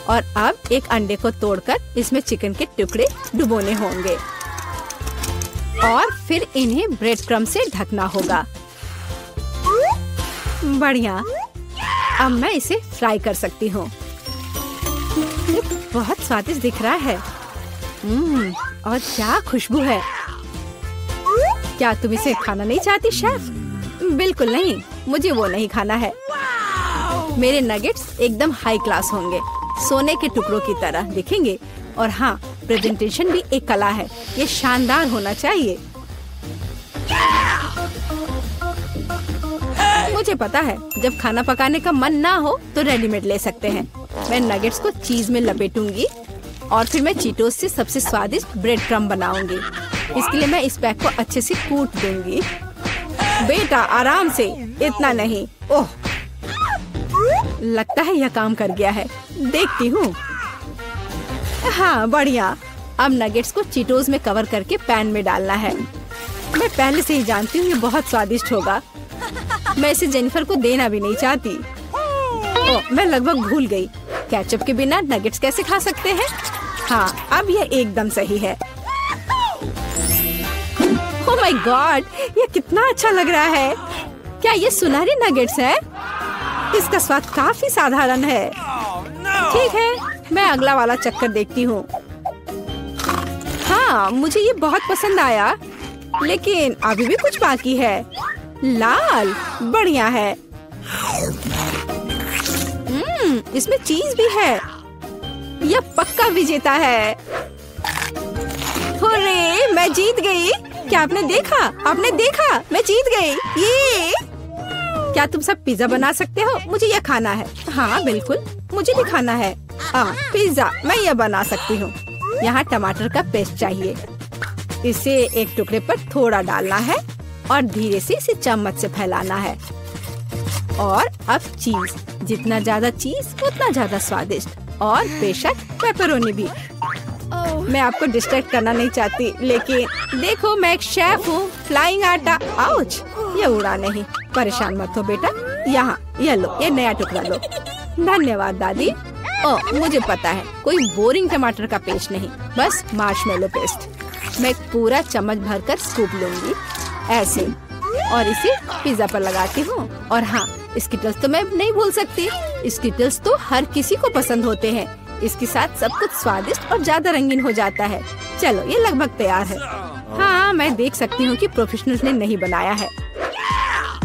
B: और अब एक अंडे को तोड़कर इसमें चिकन के टुकड़े डुबोने होंगे और फिर इन्हें ब्रेड क्रम्ब से ढकना होगा। बढ़िया, अब मैं इसे फ्राई कर सकती हूँ। ये बहुत स्वादिष्ट दिख रहा है। और क्या खुशबू है। क्या तुम इसे खाना नहीं चाहती शेफ? बिल्कुल नहीं, मुझे वो नहीं खाना है। मेरे नगेट्स एकदम हाई क्लास होंगे, सोने के टुकड़ों की तरह दिखेंगे। और हाँ, प्रेजेंटेशन भी एक कला है, ये शानदार होना चाहिए। मुझे पता है, जब खाना पकाने का मन ना हो तो रेडीमेड ले सकते हैं। मैं नगेट्स को चीज में लपेटूंगी और फिर मैं चीटोस से सबसे स्वादिष्ट ब्रेड क्रम्ब बनाऊंगी। इसके लिए मैं इस पैक को अच्छे से कूट दूंगी। बेटा आराम से, इतना नहीं। ओह, लगता है यह काम कर गया है। देखती हूँ। हाँ, बढ़िया। अब नगेट्स को चीटोस में कवर करके पैन में डालना है। मैं पहले से ही जानती हूँ ये बहुत स्वादिष्ट होगा। मैं इसे जेनिफर को देना भी नहीं चाहती। ओह, मैं लगभग भूल गई, केचप के बिना नगेट्स कैसे खा सकते हैं? हाँ, अब यह एकदम सही है। ओह माय गॉड, ये कितना अच्छा लग रहा है। क्या ये सुनहरे नगेट्स है? इसका स्वाद काफी साधारण है। ठीक है, मैं अगला वाला चक्कर देखती हूँ। हाँ, मुझे ये बहुत पसंद आया, लेकिन अभी भी कुछ बाकी है। लाल, बढ़िया है। इसमें चीज भी है। यह पक्का विजेता है। हुर्रे, मैं जीत गई। क्या आपने देखा? आपने देखा? मैं जीत गई। ये क्या तुम सब पिज्जा बना सकते हो? मुझे यह खाना है। हाँ बिल्कुल, मुझे भी खाना है। पिज्जा मैं यह बना सकती हूँ। यहाँ टमाटर का पेस्ट चाहिए। इसे एक टुकड़े पर थोड़ा डालना है और धीरे से इसे चम्मच से फैलाना है। और अब चीज, जितना ज्यादा चीज उतना ज्यादा स्वादिष्ट। और बेशक पेपरोनी भी। मैं आपको डिस्ट्रैक्ट करना नहीं चाहती, लेकिन देखो मैं एक शेफ हूँ। फ्लाइंग आटा, आउच, ये उड़ा नहीं। परेशान मत हो बेटा। यहाँ ये लो, ये नया टुकड़ा लो। धन्यवाद दादी। ओह, मुझे पता है, कोई बोरिंग टमाटर का पेस्ट नहीं, बस मार्शमेलो पेस्ट। मैं पूरा चम्मच भरकर स्कूप लूंगी ऐसे और इसे पिज्जा पर लगाती हूँ। और हाँ, स्किटल्स तो मैं नहीं भूल सकती। स्किटल्स तो हर किसी को पसंद होते हैं। इसके साथ सब कुछ स्वादिष्ट और ज्यादा रंगीन हो जाता है। चलो, ये लगभग तैयार है। हाँ, मैं देख सकती हूँ कि प्रोफेशनल्स ने नहीं बनाया है।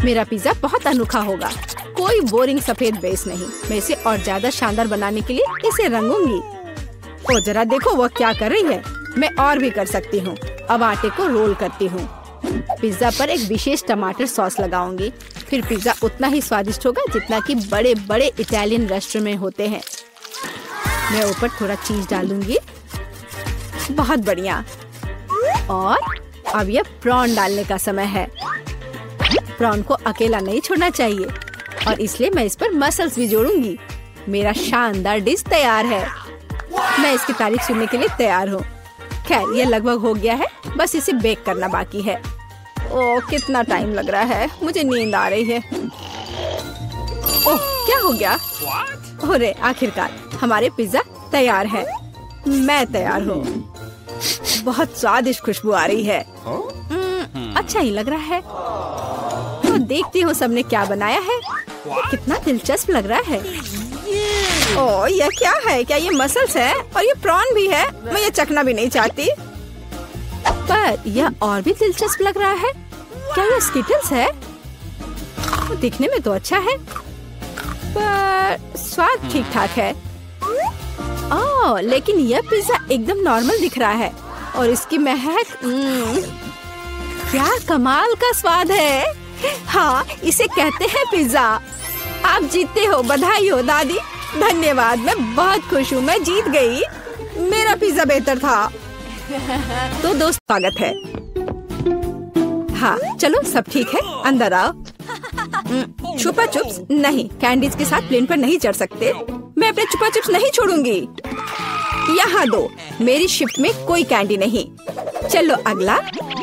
B: मेरा पिज्जा बहुत अनोखा होगा, कोई बोरिंग सफेद बेस नहीं। मैं इसे और ज्यादा शानदार बनाने के लिए इसे रंगूंगी। ओ जरा देखो वो क्या कर रही है। मैं और भी कर सकती हूँ। अब आटे को रोल करती हूँ। पिज्जा पर एक विशेष टमाटर सॉस लगाऊंगी। फिर पिज्जा उतना ही स्वादिष्ट होगा जितना कि बड़े बड़े इटालियन रेस्टोरेंट में होते हैं। मैं ऊपर थोड़ा चीज डालूंगी। बहुत बढ़िया। और अब यह प्रॉन डालने का समय है। प्रॉन को अकेला नहीं छोड़ना चाहिए और इसलिए मैं इस पर मसल्स भी जोड़ूंगी। मेरा शानदार डिश तैयार है। मैं इसकी तारीफ सुनने के लिए तैयार हूँ। खैर, ये लगभग हो गया है, बस इसे बेक करना बाकी है। ओह, कितना टाइम लग रहा है, मुझे नींद आ रही है। ओह, क्या हो गया? अरे आखिरकार हमारे पिज्जा तैयार है। मैं तैयार हूँ। बहुत स्वादिष्ट खुशबू आ रही है। अच्छा ही लग रहा है। तो देखती हूँ सबने क्या बनाया है। कितना दिलचस्प लग रहा है। ओह, यह क्या है? क्या ये मसल्स है? और ये प्रॉन भी है। मैं ये चखना भी नहीं चाहती, पर यह और भी दिलचस्प लग रहा है। क्या ये स्किटल्स है? दिखने में तो अच्छा है, पर स्वाद ठीक ठाक है। ओह, लेकिन यह पिज्जा एकदम नॉर्मल दिख रहा है और इसकी महक, क्या कमाल का स्वाद है। हाँ, इसे कहते हैं पिज्जा। आप जीतते हो, बधाई हो दादी। धन्यवाद, मैं बहुत खुश हूँ। मैं जीत गई। मेरा पिज्जा बेहतर था। तो दोस्त, स्वागत है। हाँ चलो, सब ठीक है, अंदर आओ। छुपा चुप्स नहीं, कैंडीज के साथ प्लेन पर नहीं चढ़ सकते। मैं अपने छुपा चुप्स नहीं छोड़ूंगी। यहाँ दो, मेरी शिफ्ट में कोई कैंडी नहीं। चलो अगला,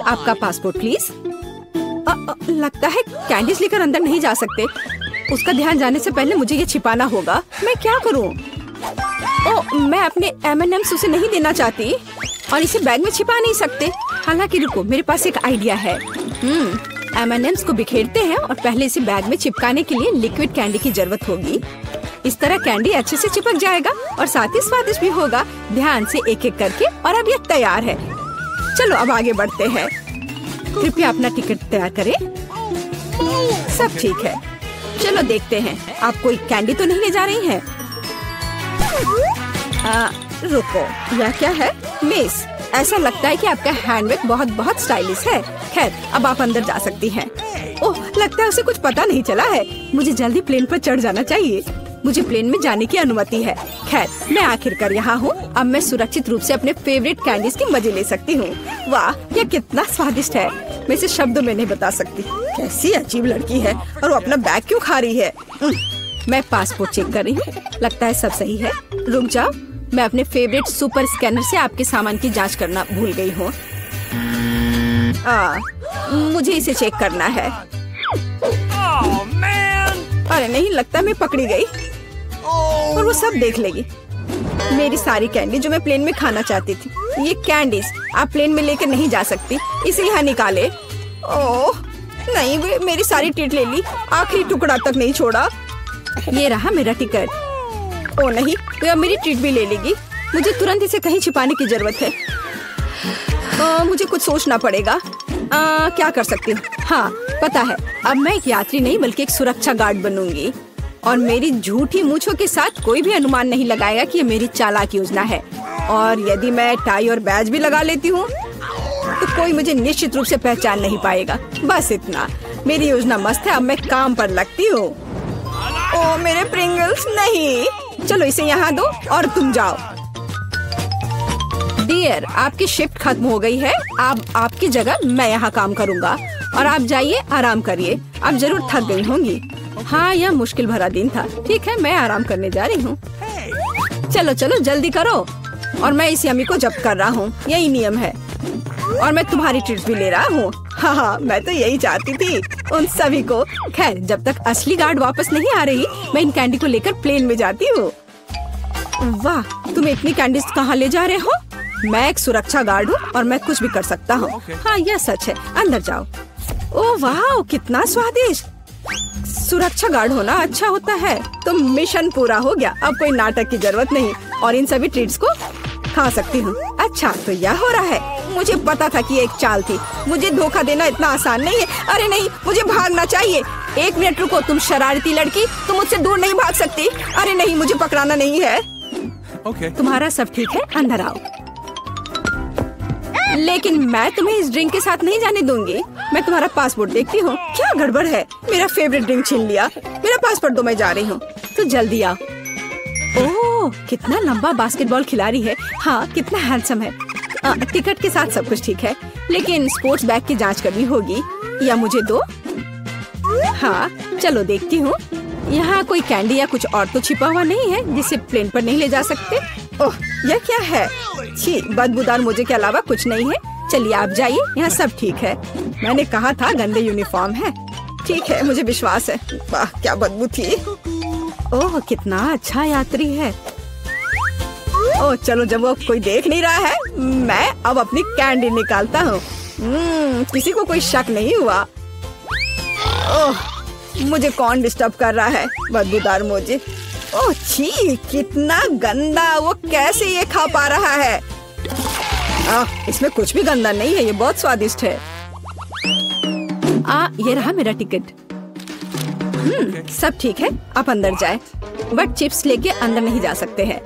B: आपका पासपोर्ट प्लीज। लगता है कैंडीज लेकर अंदर नहीं जा सकते। उसका ध्यान जाने से पहले मुझे ये छिपाना होगा। मैं क्या करूँ? मैं अपने M&M's उसे नहीं देना चाहती और इसे बैग में छिपा नहीं सकते। हालांकि रुको, मेरे पास एक आइडिया है। M&M's को बिखेरते हैं और पहले इसे बैग में चिपकाने के लिए लिक्विड कैंडी की जरूरत होगी। इस तरह कैंडी अच्छे से चिपक जाएगा और साथ ही स्वादिष्ट भी होगा। ध्यान से एक एक करके। और अब ये तैयार है। चलो अब आगे बढ़ते हैं। कृपया अपना टिकट तैयार करें। सब ठीक है। चलो देखते हैं, आप कोई कैंडी तो नहीं ले जा रही हैं? रुको, यह क्या है? मिस, ऐसा लगता है कि आपका हैंडबैग बहुत बहुत स्टाइलिश है। खैर, अब आप अंदर जा सकती हैं। ओह, लगता है उसे कुछ पता नहीं चला है। मुझे जल्दी प्लेन पर चढ़ जाना चाहिए। मुझे प्लेन में जाने की अनुमति है। खैर, मैं आखिरकार यहाँ हूँ। अब मैं सुरक्षित रूप से अपने फेवरेट कैंडीज के मजे ले सकती हूँ। वाह, यह कितना स्वादिष्ट है। मैं इसे शब्दों में नहीं बता सकती। कैसी अजीब लड़की है और वो अपना बैग क्यों खा रही है? मैं पासपोर्ट चेक कर रही हूँ। लगता है सब सही है। रुक जाओ, मैं अपने फेवरेट सुपर स्कैनर से आपके सामान की जांच करना भूल गई हूँ। मुझे इसे चेक करना है। अरे नहीं, लगता मैं पकड़ी गई और वो सब देख लेगी। मेरी सारी कैंडी जो मैं प्लेन में खाना चाहती थी। ये कैंडीज आप प्लेन में लेकर नहीं जा सकती, इसे यहाँ निकाले। ओह नहीं, वे मेरी सारी ट्रीट ले ली, आखिरी टुकड़ा तक नहीं छोड़ा। ये रहा मेरा टिकट। ओ नहीं, तो अब मेरी ट्रीट भी ले लेगी। मुझे तुरंत इसे कहीं छिपाने की जरूरत है। मुझे कुछ सोचना पड़ेगा। क्या कर सकती हूँ? हाँ पता है, अब मैं एक यात्री नहीं बल्कि एक सुरक्षा गार्ड बनूंगी और मेरी झूठी मूंछों के साथ कोई भी अनुमान नहीं लगाएगा कि ये मेरी चालाक योजना है। और यदि मैं टाई और बैज भी लगा लेती हूँ तो कोई मुझे निश्चित रूप से पहचान नहीं पाएगा। बस इतना। मेरी योजना मस्त है। अब मैं काम पर लगती हूँ। ओ मेरे प्रिंगल्स, नहीं। चलो इसे यहाँ दो और तुम जाओ। डियर, आपकी शिफ्ट खत्म हो गई है। अब आपकी जगह मैं यहाँ काम करूँगा और आप जाइए, आराम करिए। आप जरूर थक गई होंगी। हाँ, यह मुश्किल भरा दिन था। ठीक है, मैं आराम करने जा रही हूँ। चलो चलो जल्दी करो। और मैं इस यमी को जब्त कर रहा हूँ, यही नियम है। और मैं तुम्हारी ट्रीट भी ले रहा हूँ। हाँ, मैं तो यही चाहती थी, उन सभी को। खैर, जब तक असली गार्ड वापस नहीं आ रही, मैं इन कैंडी को लेकर प्लेन में जाती हूँ। वाह, तुम इतनी कैंडीज कहाँ ले जा रहे हो? मैं एक सुरक्षा गार्ड हूँ और मैं कुछ भी कर सकता हूँ। हाँ, यह सच है। अंदर जाओ। ओह वाह, कितना स्वादिष्ट। सुरक्षा गार्ड होना अच्छा होता है। तो मिशन पूरा हो गया। अब कोई नाटक की जरूरत नहीं और इन सभी ट्रीट्स को खा सकती हूँ। अच्छा, तो यह हो रहा है। मुझे पता था कि ये एक चाल थी। मुझे धोखा देना इतना आसान नहीं है। अरे नहीं, मुझे भागना चाहिए। एक मिनट रुको, तुम शरारती लड़की, तुम मुझसे दूर नहीं भाग सकती। अरे नहीं, मुझे पकड़ाना नहीं है। तुम्हारा सब ठीक है, अंदर आओ। लेकिन मैं तुम्हें इस ड्रिंक के साथ नहीं जाने दूंगी। मैं तुम्हारा पासपोर्ट देखती हूँ। क्या गड़बड़ है? मेरा फेवरेट ड्रिंक छीन लिया। मेरा पासपोर्ट दो, मैं जा रही हूँ। तो जल्दी आओ। ओह, कितना लंबा बास्केटबॉल खिलाड़ी है। हाँ, कितना हैंडसम है। टिकट के साथ सब कुछ ठीक है, लेकिन स्पोर्ट्स बैग की जांच करनी होगी। या मुझे दो। हाँ, चलो देखती हूँ। यहाँ कोई कैंडी या कुछ और तो छिपा हुआ नहीं है जिसे प्लेन पर नहीं ले जा सकते। ओह, यह क्या है? छी, बदबूदार मुझे के अलावा कुछ नहीं है। चलिए आप जाइए, यहाँ सब ठीक है। मैंने कहा था गंदे यूनिफॉर्म है। ठीक है, मुझे विश्वास है। वाह, क्या बदबू थी। ओह, कितना अच्छा यात्री है। ओह चलो, जब वो कोई देख नहीं रहा है, मैं अब अपनी कैंडी निकालता हूँ। किसी को कोई शक नहीं हुआ। ओह, मुझे कौन डिस्टर्ब कर रहा है? बदबूदार मुझे। ओह छी, कितना गंदा। वो कैसे ये खा पा रहा है? इसमें कुछ भी गंदा नहीं है, ये बहुत स्वादिष्ट है। ये रहा मेरा टिकट। सब ठीक है, आप अंदर जाए। बट चिप्स लेके अंदर नहीं जा सकते हैं।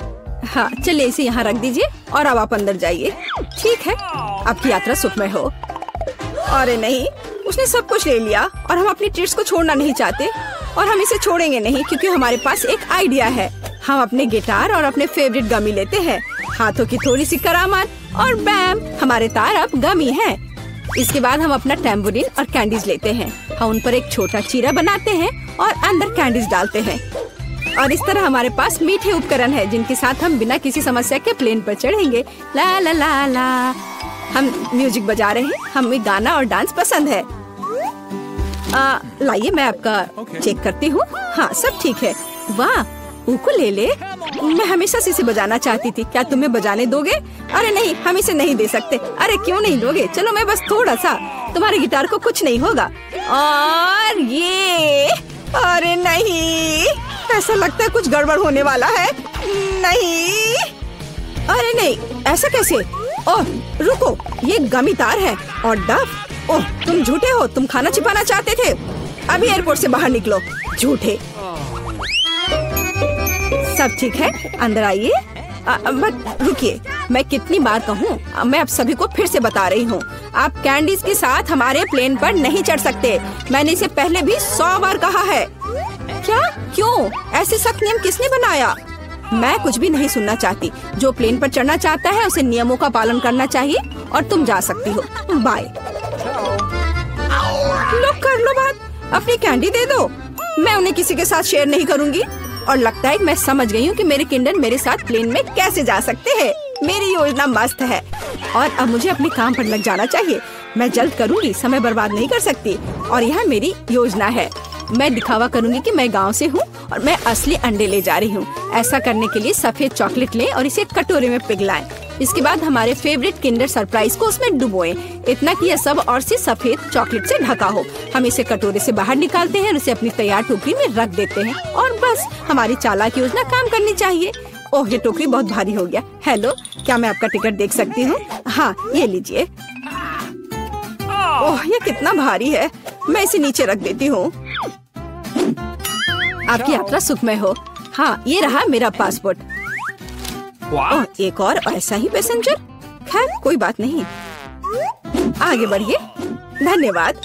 B: हाँ, चलिए इसे यहाँ रख दीजिए और अब आप अंदर जाइए। ठीक है, आपकी यात्रा सुखमय हो। अरे नहीं, उसने सब कुछ ले लिया और हम अपनी ट्रीट्स को छोड़ना नहीं चाहते और हम इसे छोड़ेंगे नहीं, क्योंकि हमारे पास एक आइडिया है। हम अपने गिटार और अपने फेवरेट गमी लेते हैं, हाथों की थोड़ी सी करामात और बैम, हमारे तार अब गमी हैं। इसके बाद हम अपना टैम्बूरिन और कैंडीज लेते हैं। हम उन पर एक छोटा चीरा बनाते हैं और अंदर कैंडीज डालते हैं। और इस तरह हमारे पास मीठे उपकरण है जिनके साथ हम बिना किसी समस्या के प्लेन पर चढ़ेंगे। ला ला ला ला। हम म्यूजिक बजा रहे हैं, हमें गाना और डांस पसंद है। लाइए मैं आपका चेक करती हूँ। हाँ, सब ठीक है। वाह, उकुलेले। मैं हमेशा से इसे बजाना चाहती थी। क्या तुम्हें बजाने दोगे? अरे नहीं, हम इसे नहीं दे सकते। अरे क्यों नहीं दोगे? चलो मैं बस थोड़ा सा, तुम्हारे गिटार को कुछ नहीं होगा। और ये, अरे नहीं, ऐसा लगता है कुछ गड़बड़ होने वाला है। नहीं, अरे नहीं, ऐसा कैसे? ओह रुको, ये गमी तार है और डफ। ओह तुम झूठे हो, तुम खाना छिपाना चाहते थे। अभी एयरपोर्ट से बाहर निकलो, झूठे। सब ठीक है, अंदर आइए। बट रुकिए, मैं कितनी बार कहूँ, मैं आप सभी को फिर से बता रही हूँ, आप कैंडीज के साथ हमारे प्लेन पर नहीं चढ़ सकते। मैंने इसे पहले भी 100 बार कहा है। क्या? क्यों? ऐसे सख्त नियम किसने बनाया? मैं कुछ भी नहीं सुनना चाहती। जो प्लेन पर चढ़ना चाहता है उसे नियमों का पालन करना चाहिए और तुम जा सकती हो। बाय। लो कर लो बात, अपनी कैंडी दे दो। मैं उन्हें किसी के साथ शेयर नहीं करूँगी। और लगता है कि मैं समझ गई हूँ कि मेरे किंडर मेरे साथ प्लेन में कैसे जा सकते हैं। मेरी योजना मस्त है और अब मुझे अपने काम पर लग जाना चाहिए। मैं जल्द करूँगी, समय बर्बाद नहीं कर सकती। और यह मेरी योजना है। मैं दिखावा करूँगी कि मैं गांव से हूँ और मैं असली अंडे ले जा रही हूँ। ऐसा करने के लिए सफेद चॉकलेट लें और इसे कटोरे में पिघलाएं। इसके बाद हमारे फेवरेट किंडर सरप्राइज को उसमें डुबोएं। इतना कि यह सब और से सफेद चॉकलेट से ढका हो। हम इसे कटोरे से बाहर निकालते हैं और इसे अपनी तैयार टोकरी में रख देते हैं। और बस हमारी चालाक योजना काम करनी चाहिए। ओह ये टोकरी बहुत भारी हो गया। हेलो, क्या मैं आपका टिकट देख सकती हूँ? हाँ, ये लीजिए। ओह ये कितना भारी है, मैं इसे नीचे रख देती हूँ। आपकी यात्रा सुखमय हो। हाँ, ये रहा मेरा पासपोर्ट। ओह एक और ऐसा ही पैसेंजर। खैर कोई बात नहीं, आगे बढ़िए। धन्यवाद।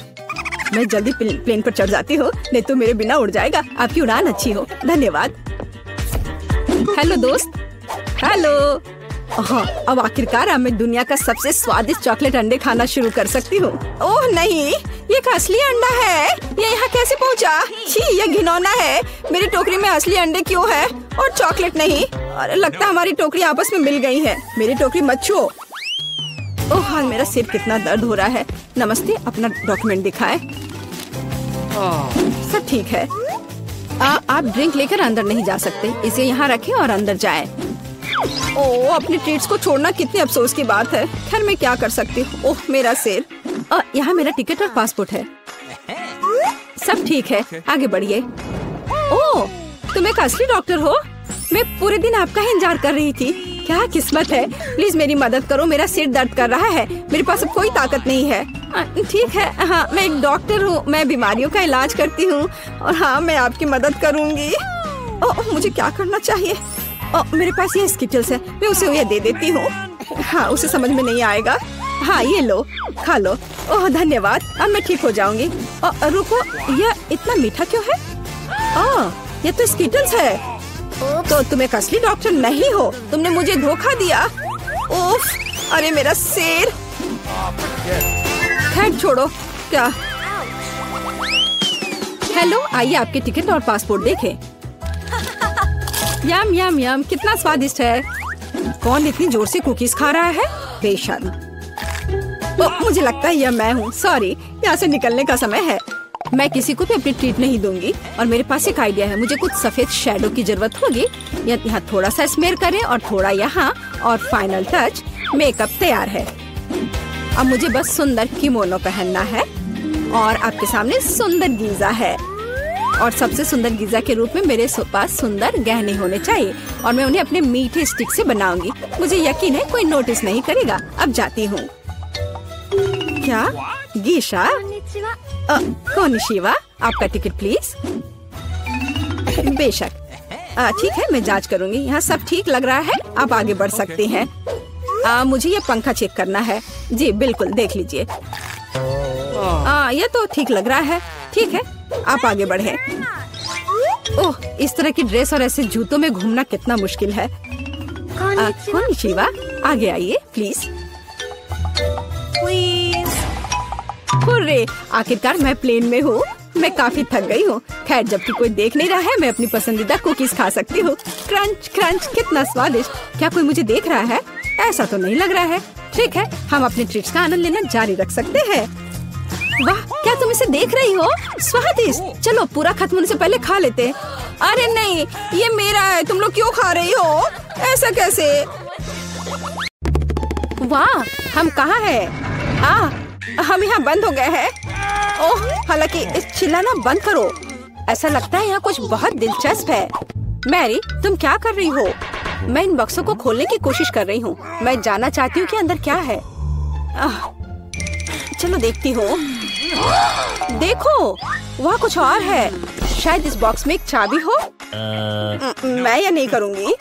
B: मैं जल्दी प्लेन पर चढ़ जाती हूँ, नहीं तो मेरे बिना उड़ जाएगा। आपकी उड़ान अच्छी हो। धन्यवाद। हेलो दोस्त। हेलो। हाँ, अब आखिरकार मैं दुनिया का सबसे स्वादिष्ट चॉकलेट अंडे खाना शुरू कर सकती हूँ। ओह नहीं, ये का असली अंडा है। ये यहाँ कैसे पहुँचा? छी, ये घिनौना है। मेरी टोकरी में असली अंडे क्यों है और चॉकलेट नहीं? अरे लगता है हमारी टोकरी आपस में मिल गई है। मेरी टोकरी मत छुओ। ओह हाल, मेरा सिर कितना दर्द हो रहा है। नमस्ते, अपना डॉक्यूमेंट दिखाएं। सब ठीक है। आप ड्रिंक लेकर अंदर नहीं जा सकते। इसे यहाँ रखें और अंदर जाएं। ओह अपने ट्रीट्स को छोड़ना कितने अफसोस की बात है। खैर मैं क्या कर सकती हूँ। ओह मेरा सिर। यहाँ मेरा टिकट और पासपोर्ट है। सब ठीक है, आगे बढ़िए। ओह तुम एक असली डॉक्टर हो? मैं पूरे दिन आपका ही इंतजार कर रही थी। क्या किस्मत है। प्लीज मेरी मदद करो, मेरा सिर दर्द कर रहा है। मेरे पास अब कोई ताकत नहीं है। ठीक है, हाँ मैं एक डॉक्टर हूँ। मैं बीमारियों का इलाज करती हूँ और हाँ मैं आपकी मदद करूँगी। ओह मुझे क्या करना चाहिए? मेरे पास ये स्किटल्स है, मैं उसे ये दे देती हूँ। हाँ उसे समझ में नहीं आएगा। हाँ ये लो, खा लो। ओह धन्यवाद, अब मैं ठीक हो जाऊंगी। रुको, यह इतना मीठा क्यों है? ये तो स्किटल्स है। तो तुम एक असली डॉक्टर नहीं हो, तुमने मुझे धोखा दिया। उफ, अरे मेरा सिर। खैर छोड़ो। क्या? हेलो, आइए आपके टिकट और पासपोर्ट देखें। यम यम यम, कितना स्वादिष्ट है। कौन इतनी जोर से कुकीज खा रहा है? बेशर्म। मुझे लगता है यह मैं हूँ। सॉरी, यहाँ से निकलने का समय है। मैं किसी को भी अपनी ट्रीट नहीं दूंगी। और मेरे पास एक आइडिया है, मुझे कुछ सफेद शैडो की जरूरत होगी। यहाँ थोड़ा सा स्मेयर करें और थोड़ा यहाँ, और फाइनल टच, मेकअप तैयार है। अब मुझे बस सुंदर किमोनो पहनना है और आपके सामने सुंदर गीजा है। और सबसे सुंदर गीजा के रूप में मेरे पास सुंदर गहने होने चाहिए और मैं उन्हें अपने मीठे स्टिक से बनाऊंगी। मुझे यकीन है कोई नोटिस नहीं करेगा। अब जाती हूँ। क्या? गीशा? कोनिशिवा, आपका टिकट प्लीज। बेशक। ठीक है, मैं जांच करूंगी। यहाँ सब ठीक लग रहा है, आप आगे बढ़ सकते हैं। मुझे ये पंखा चेक करना है। जी बिल्कुल, देख लीजिए। ये तो ठीक लग रहा है। ठीक है, आप आगे बढ़े। ओह, इस तरह की ड्रेस और ऐसे जूतों में घूमना कितना मुश्किल है। कोनिशिवा, आगे आइए प्लीज। हुर्रे, आखिरकार मैं प्लेन में हूँ। मैं काफी थक गई हूँ। खैर, जबकि कोई देख नहीं रहा है, मैं अपनी पसंदीदा कुकीज खा सकती हूँ। क्रंच क्रंच, कितना स्वादिष्ट। क्या कोई मुझे देख रहा है? ऐसा तो नहीं लग रहा है। ठीक है, हम अपने ट्रीट्स का आनंद लेना जारी रख सकते हैं। वाह, क्या तुम इसे देख रही हो? स्वादिष्ट। चलो पूरा खत्म होने से पहले खा लेते। अरे नहीं, ये मेरा है, तुम लोग क्यों खा रही हो? ऐसा कैसे? वाह, हम कहाँ हैं? हम यहाँ बंद हो गए हैं। ओह, हालांकि इस चिल्लाना बंद करो। ऐसा लगता है यहाँ कुछ बहुत दिलचस्प है। मैरी, तुम क्या कर रही हो? मैं इन बक्सों को खोलने की कोशिश कर रही हूँ। मैं जानना चाहती हूँ कि अंदर क्या है। चलो देखती हूँ। देखो, वहाँ कुछ और है। शायद इस बॉक्स में एक चाबी हो। मैं ये नहीं करूँगी।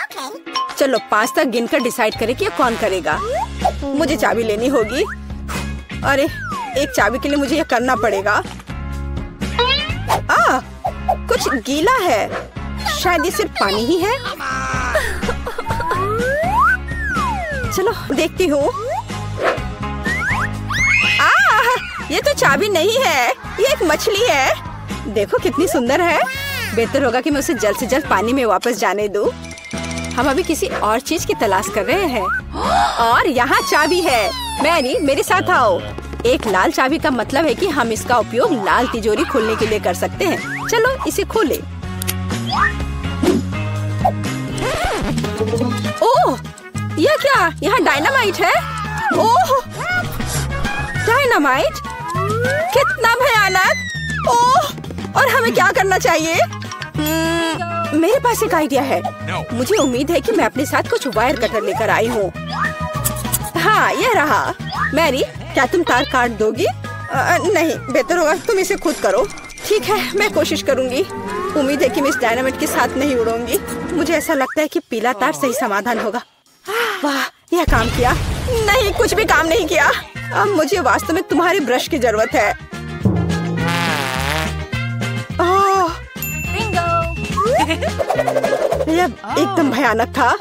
B: चलो 5 तक गिनकर डिसाइड करें कि कौन करेगा। मुझे चाबी लेनी होगी। अरे, एक चाबी के लिए मुझे ये करना पड़ेगा। कुछ गीला है। शायद ये सिर्फ पानी ही है। चलो देखती हूँ। ये तो चाबी नहीं है, ये एक मछली है। देखो कितनी सुंदर है। बेहतर होगा कि मैं उसे जल्द से जल्द पानी में वापस जाने दूँ। हम अभी किसी और चीज की तलाश कर रहे हैं। और यहाँ चाबी है। मैरी, मेरे साथ आओ। एक लाल चाबी का मतलब है कि हम इसका उपयोग लाल तिजोरी खोलने के लिए कर सकते हैं। चलो इसे खोलें। ओह, यह क्या? यहाँ डायनामाइट है। ओह, डायनामाइट, कितना भयानक। ओह, और हमें क्या करना चाहिए? मेरे पास एक आइडिया है। मुझे उम्मीद है कि मैं अपने साथ कुछ वायर कटर लेकर आई हूँ। हाँ, यह रहा। मैरी, क्या तुम तार काट दोगी? नहीं, बेहतर होगा तुम इसे खुद करो। ठीक है, मैं कोशिश करूँगी। उम्मीद है कि मैं इस डायनामाइट के साथ नहीं उड़ूंगी। मुझे ऐसा लगता है कि पीला तार सही समाधान होगा। वाह, यह काम किया। नहीं, कुछ भी काम नहीं किया। अब मुझे वास्तव में तुम्हारे ब्रश की जरूरत है। यह एकदम भयानक था।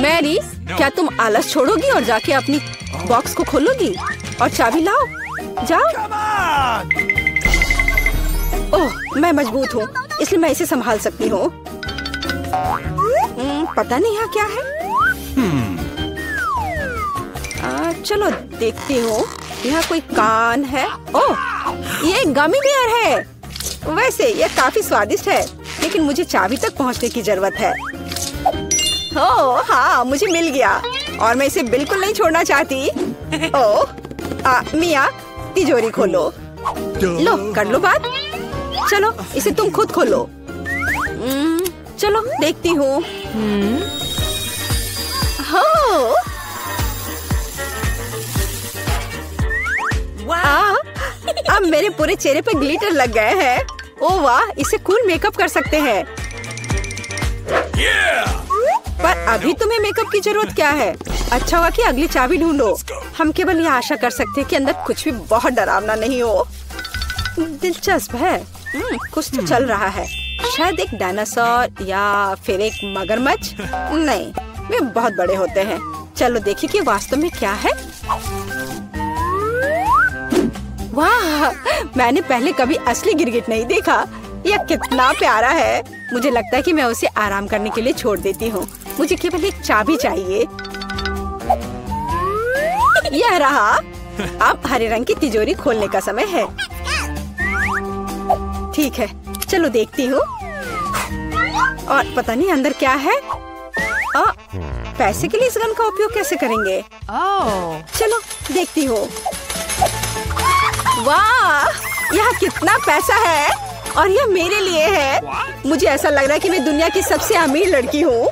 B: मैरी, क्या तुम आलस छोड़ोगी और जाके अपनी बॉक्स को खोलोगी? और चाबी लाओ, जाओ। ओह, मैं मजबूत हूँ, इसलिए मैं इसे संभाल सकती हूँ। पता नहीं यहाँ क्या है। चलो देखती हूँ। यहाँ कोई कान है। ओह, ये गमी बेयर है। वैसे ये काफी स्वादिष्ट है, लेकिन मुझे चाबी तक पहुँचने की जरूरत है। ओह हाँ, मुझे मिल गया और मैं इसे बिल्कुल नहीं छोड़ना चाहती। ओह, मिया, तिजोरी खोलो। लो, कर लो बात। चलो इसे तुम खुद खोलो। चलो देखती हूँ। अब मेरे पूरे चेहरे पे ग्लिटर लग गए हैं। ओह वाह, इसे कूल मेकअप कर सकते हैं। पर अभी तुम्हें मेकअप की जरूरत क्या है? अच्छा हुआ कि अगली चाबी ढूंढो। हम केवल ये आशा कर सकते हैं कि अंदर कुछ भी बहुत डरावना नहीं हो। दिलचस्प है। कुछ तो चल रहा है। शायद एक डायनासोर या फिर एक मगरमच्छ। नहीं, वे बहुत बड़े होते हैं। चलो देखिए कि वास्तव में क्या है। वाह, मैंने पहले कभी असली गिरगिट नहीं देखा। यह कितना प्यारा है। मुझे लगता है कि मैं उसे आराम करने के लिए छोड़ देती हूँ। मुझे केवल एक चाबी चाहिए। यह रहा। अब हरे रंग की तिजोरी खोलने का समय है। ठीक है, चलो देखती हूँ। और पता नहीं अंदर क्या है। पैसे के लिए इस गन का उपयोग कैसे करेंगे? चलो देखती हूँ। वाह, यहाँ कितना पैसा है और यह मेरे लिए है। मुझे ऐसा लग रहा है कि मैं दुनिया की सबसे अमीर लड़की हूँ।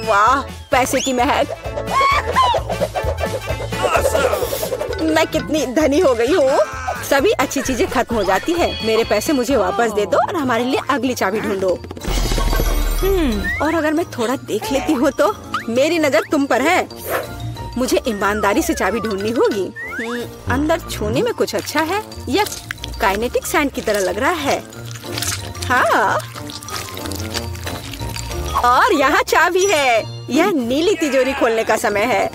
B: वाह, पैसे की महक। मैं कितनी धनी हो गई हूँ। सभी अच्छी चीजें खत्म हो जाती है। मेरे पैसे मुझे वापस दे दो और हमारे लिए अगली चाबी ढूंढो। और अगर मैं थोड़ा देख लेती हूँ तो मेरी नजर तुम पर है। मुझे ईमानदारी से चाबी ढूंढनी होगी। अंदर छूने में कुछ अच्छा है। यह काइनेटिक सैंड की तरह लग रहा है। हाँ, और यहाँ चाबी है। यह नीली तिजोरी खोलने का समय है।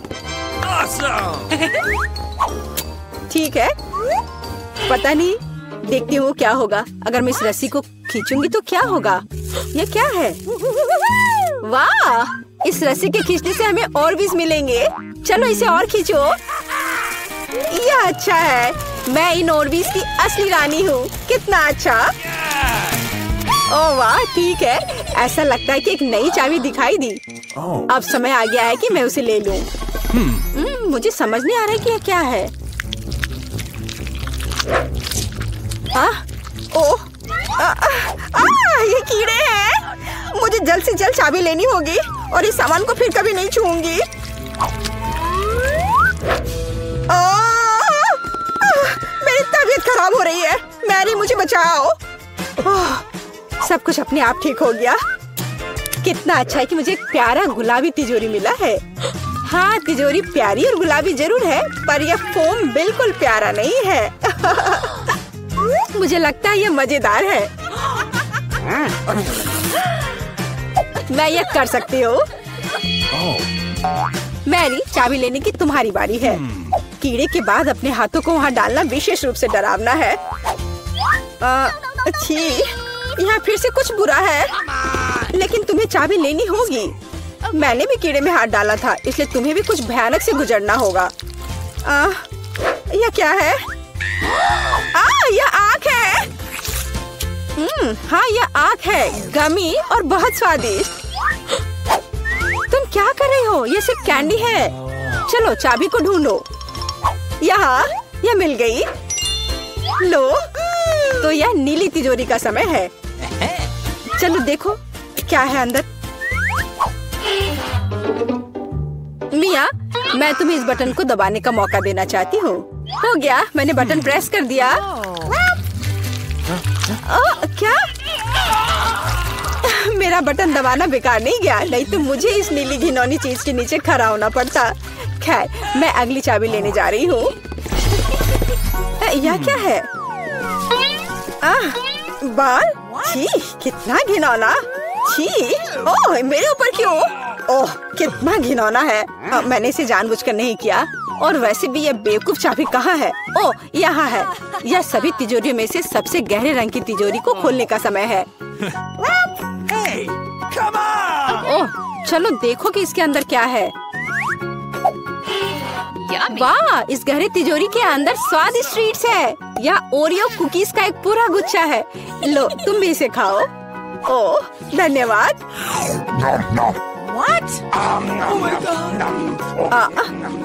B: ठीक है, पता नहीं, देखती हूँ क्या होगा। अगर मैं इस रस्सी को खींचूंगी तो क्या होगा? ये क्या है? वाह, इस रस्सी के खींचने से हमें ऑर्बिस मिलेंगे। चलो इसे और खींचो। यह अच्छा है, मैं इन ऑर्बिस की असली रानी हूँ। कितना अच्छा। ओह वाह, ठीक है, ऐसा लगता है कि एक नई चाबी दिखाई दी। अब समय आ गया है कि मैं उसे ले लूं। मुझे समझ नहीं आ रहा है कि यह क्या है। ये कीड़े हैं। मुझे जल्द से जल्द चाबी लेनी होगी और इस सामान को फिर कभी नहीं छूऊंगी। मेरी तबीयत खराब हो रही है। मैरी, मुझे बचाओ। सब कुछ अपने आप ठीक हो गया। कितना अच्छा है कि मुझे एक प्यारा गुलाबी तिजोरी मिला है। हाँ, तिजोरी प्यारी और गुलाबी जरूर है, पर यह फोम बिल्कुल प्यारा नहीं है। मुझे लगता है यह मजेदार है। मैं यह कर सकती हूँ। मैरी, चाबी लेने की तुम्हारी बारी है। कीड़े के बाद अपने हाथों को वहाँ डालना विशेष रूप से डरावना है। अच्छी, यहाँ फिर से कुछ बुरा है, लेकिन तुम्हें चाबी लेनी होगी। मैंने भी कीड़े में हाथ डाला था, इसलिए तुम्हें भी कुछ भयानक से गुजरना होगा। यह क्या है? यह आँख है। हाँ, यह आँख है, गमी और बहुत स्वादिष्ट। तुम क्या कर रही हो? यह सिर्फ कैंडी है। चलो चाबी को ढूंढो। यहाँ, यह मिल गई। लो, तो यह नीली तिजोरी का समय है। चलो देखो क्या है अंदर। मिया, मैं तुम्हें इस बटन को दबाने का मौका देना चाहती हूँ। हो गया, मैंने बटन प्रेस कर दिया। क्या? मेरा बटन दबाना बेकार नहीं गया, नहीं तो मुझे इस नीली घिनौनी चीज के नीचे खड़ा होना पड़ता। खैर, मैं अगली चाबी लेने जा रही हूँ। यह क्या है? बाल? छी, कितना घिनौना। छी, ओह, मेरे ऊपर क्यों? ओह, कितना घिनौना है। मैंने इसे जानबूझकर नहीं किया। और वैसे भी यह बेवकूफ चाबी कहाँ है? ओह, यहाँ है। यह सभी तिजोरियों में से सबसे गहरे रंग की तिजोरी को खोलने का समय है। ओह, चलो देखो कि इसके अंदर क्या है। वाह, इस गहरे तिजोरी के अंदर स्वादिष्ट ट्रीट्स है। यहाँ ओरियो कुकीज का एक पूरा गुच्छा है। लो, तुम भी इसे खाओ। ओह, धन्यवाद।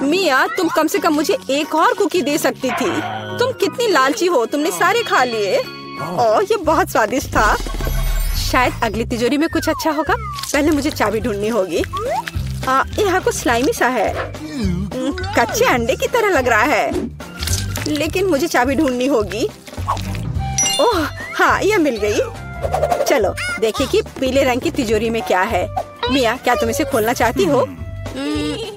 B: मिया, तुम कम से कम मुझे एक और कुकी दे सकती थी। तुम कितनी लालची हो, तुमने सारे खा लिए। ओह, ये बहुत स्वादिष्ट था। शायद अगली तिजोरी में कुछ अच्छा होगा। पहले मुझे चाबी ढूंढनी होगी। यहाँ कुछ स्लाइमी सा है, कच्चे अंडे की तरह लग रहा है, लेकिन मुझे चाबी ढूंढनी होगी। ओह हाँ, यह मिल गई। चलो देखिए कि पीले रंग की तिजोरी में क्या है। मिया, क्या तुम इसे खोलना चाहती हो?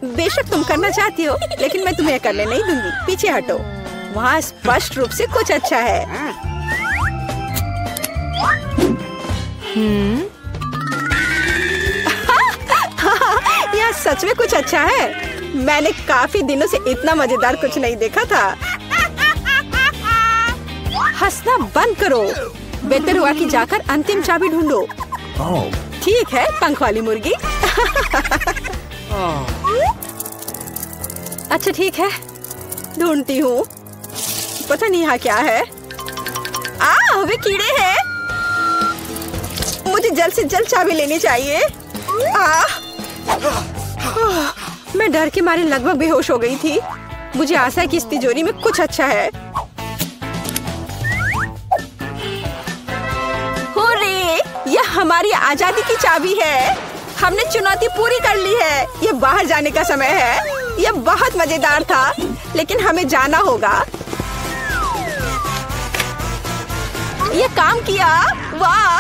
B: बेशक तुम करना चाहती हो, लेकिन मैं तुम्हें करने नहीं दूंगी। पीछे हटो, वहाँ स्पष्ट रूप से कुछ अच्छा है। यह सच में कुछ अच्छा है। मैंने काफी दिनों से इतना मजेदार कुछ नहीं देखा था। हंसना बंद करो। बेहतर हुआ कि जाकर अंतिम चाबी ढूंढो। ठीक है, पंख वाली मुर्गी। अच्छा ठीक है, ढूंढती हूँ। पता नहीं यहाँ क्या है। वे कीड़े हैं। मुझे जल्द से जल्द चाबी लेनी चाहिए। मैं डर के मारे लगभग बेहोश हो गई थी। मुझे आशा है कि इस तिजोरी में कुछ अच्छा है। हुर्रे! यह हमारी आजादी की चाबी है। हमने चुनौती पूरी कर ली है। यह बाहर जाने का समय है। यह बहुत मजेदार था, लेकिन हमें जाना होगा। यह काम किया। वाह!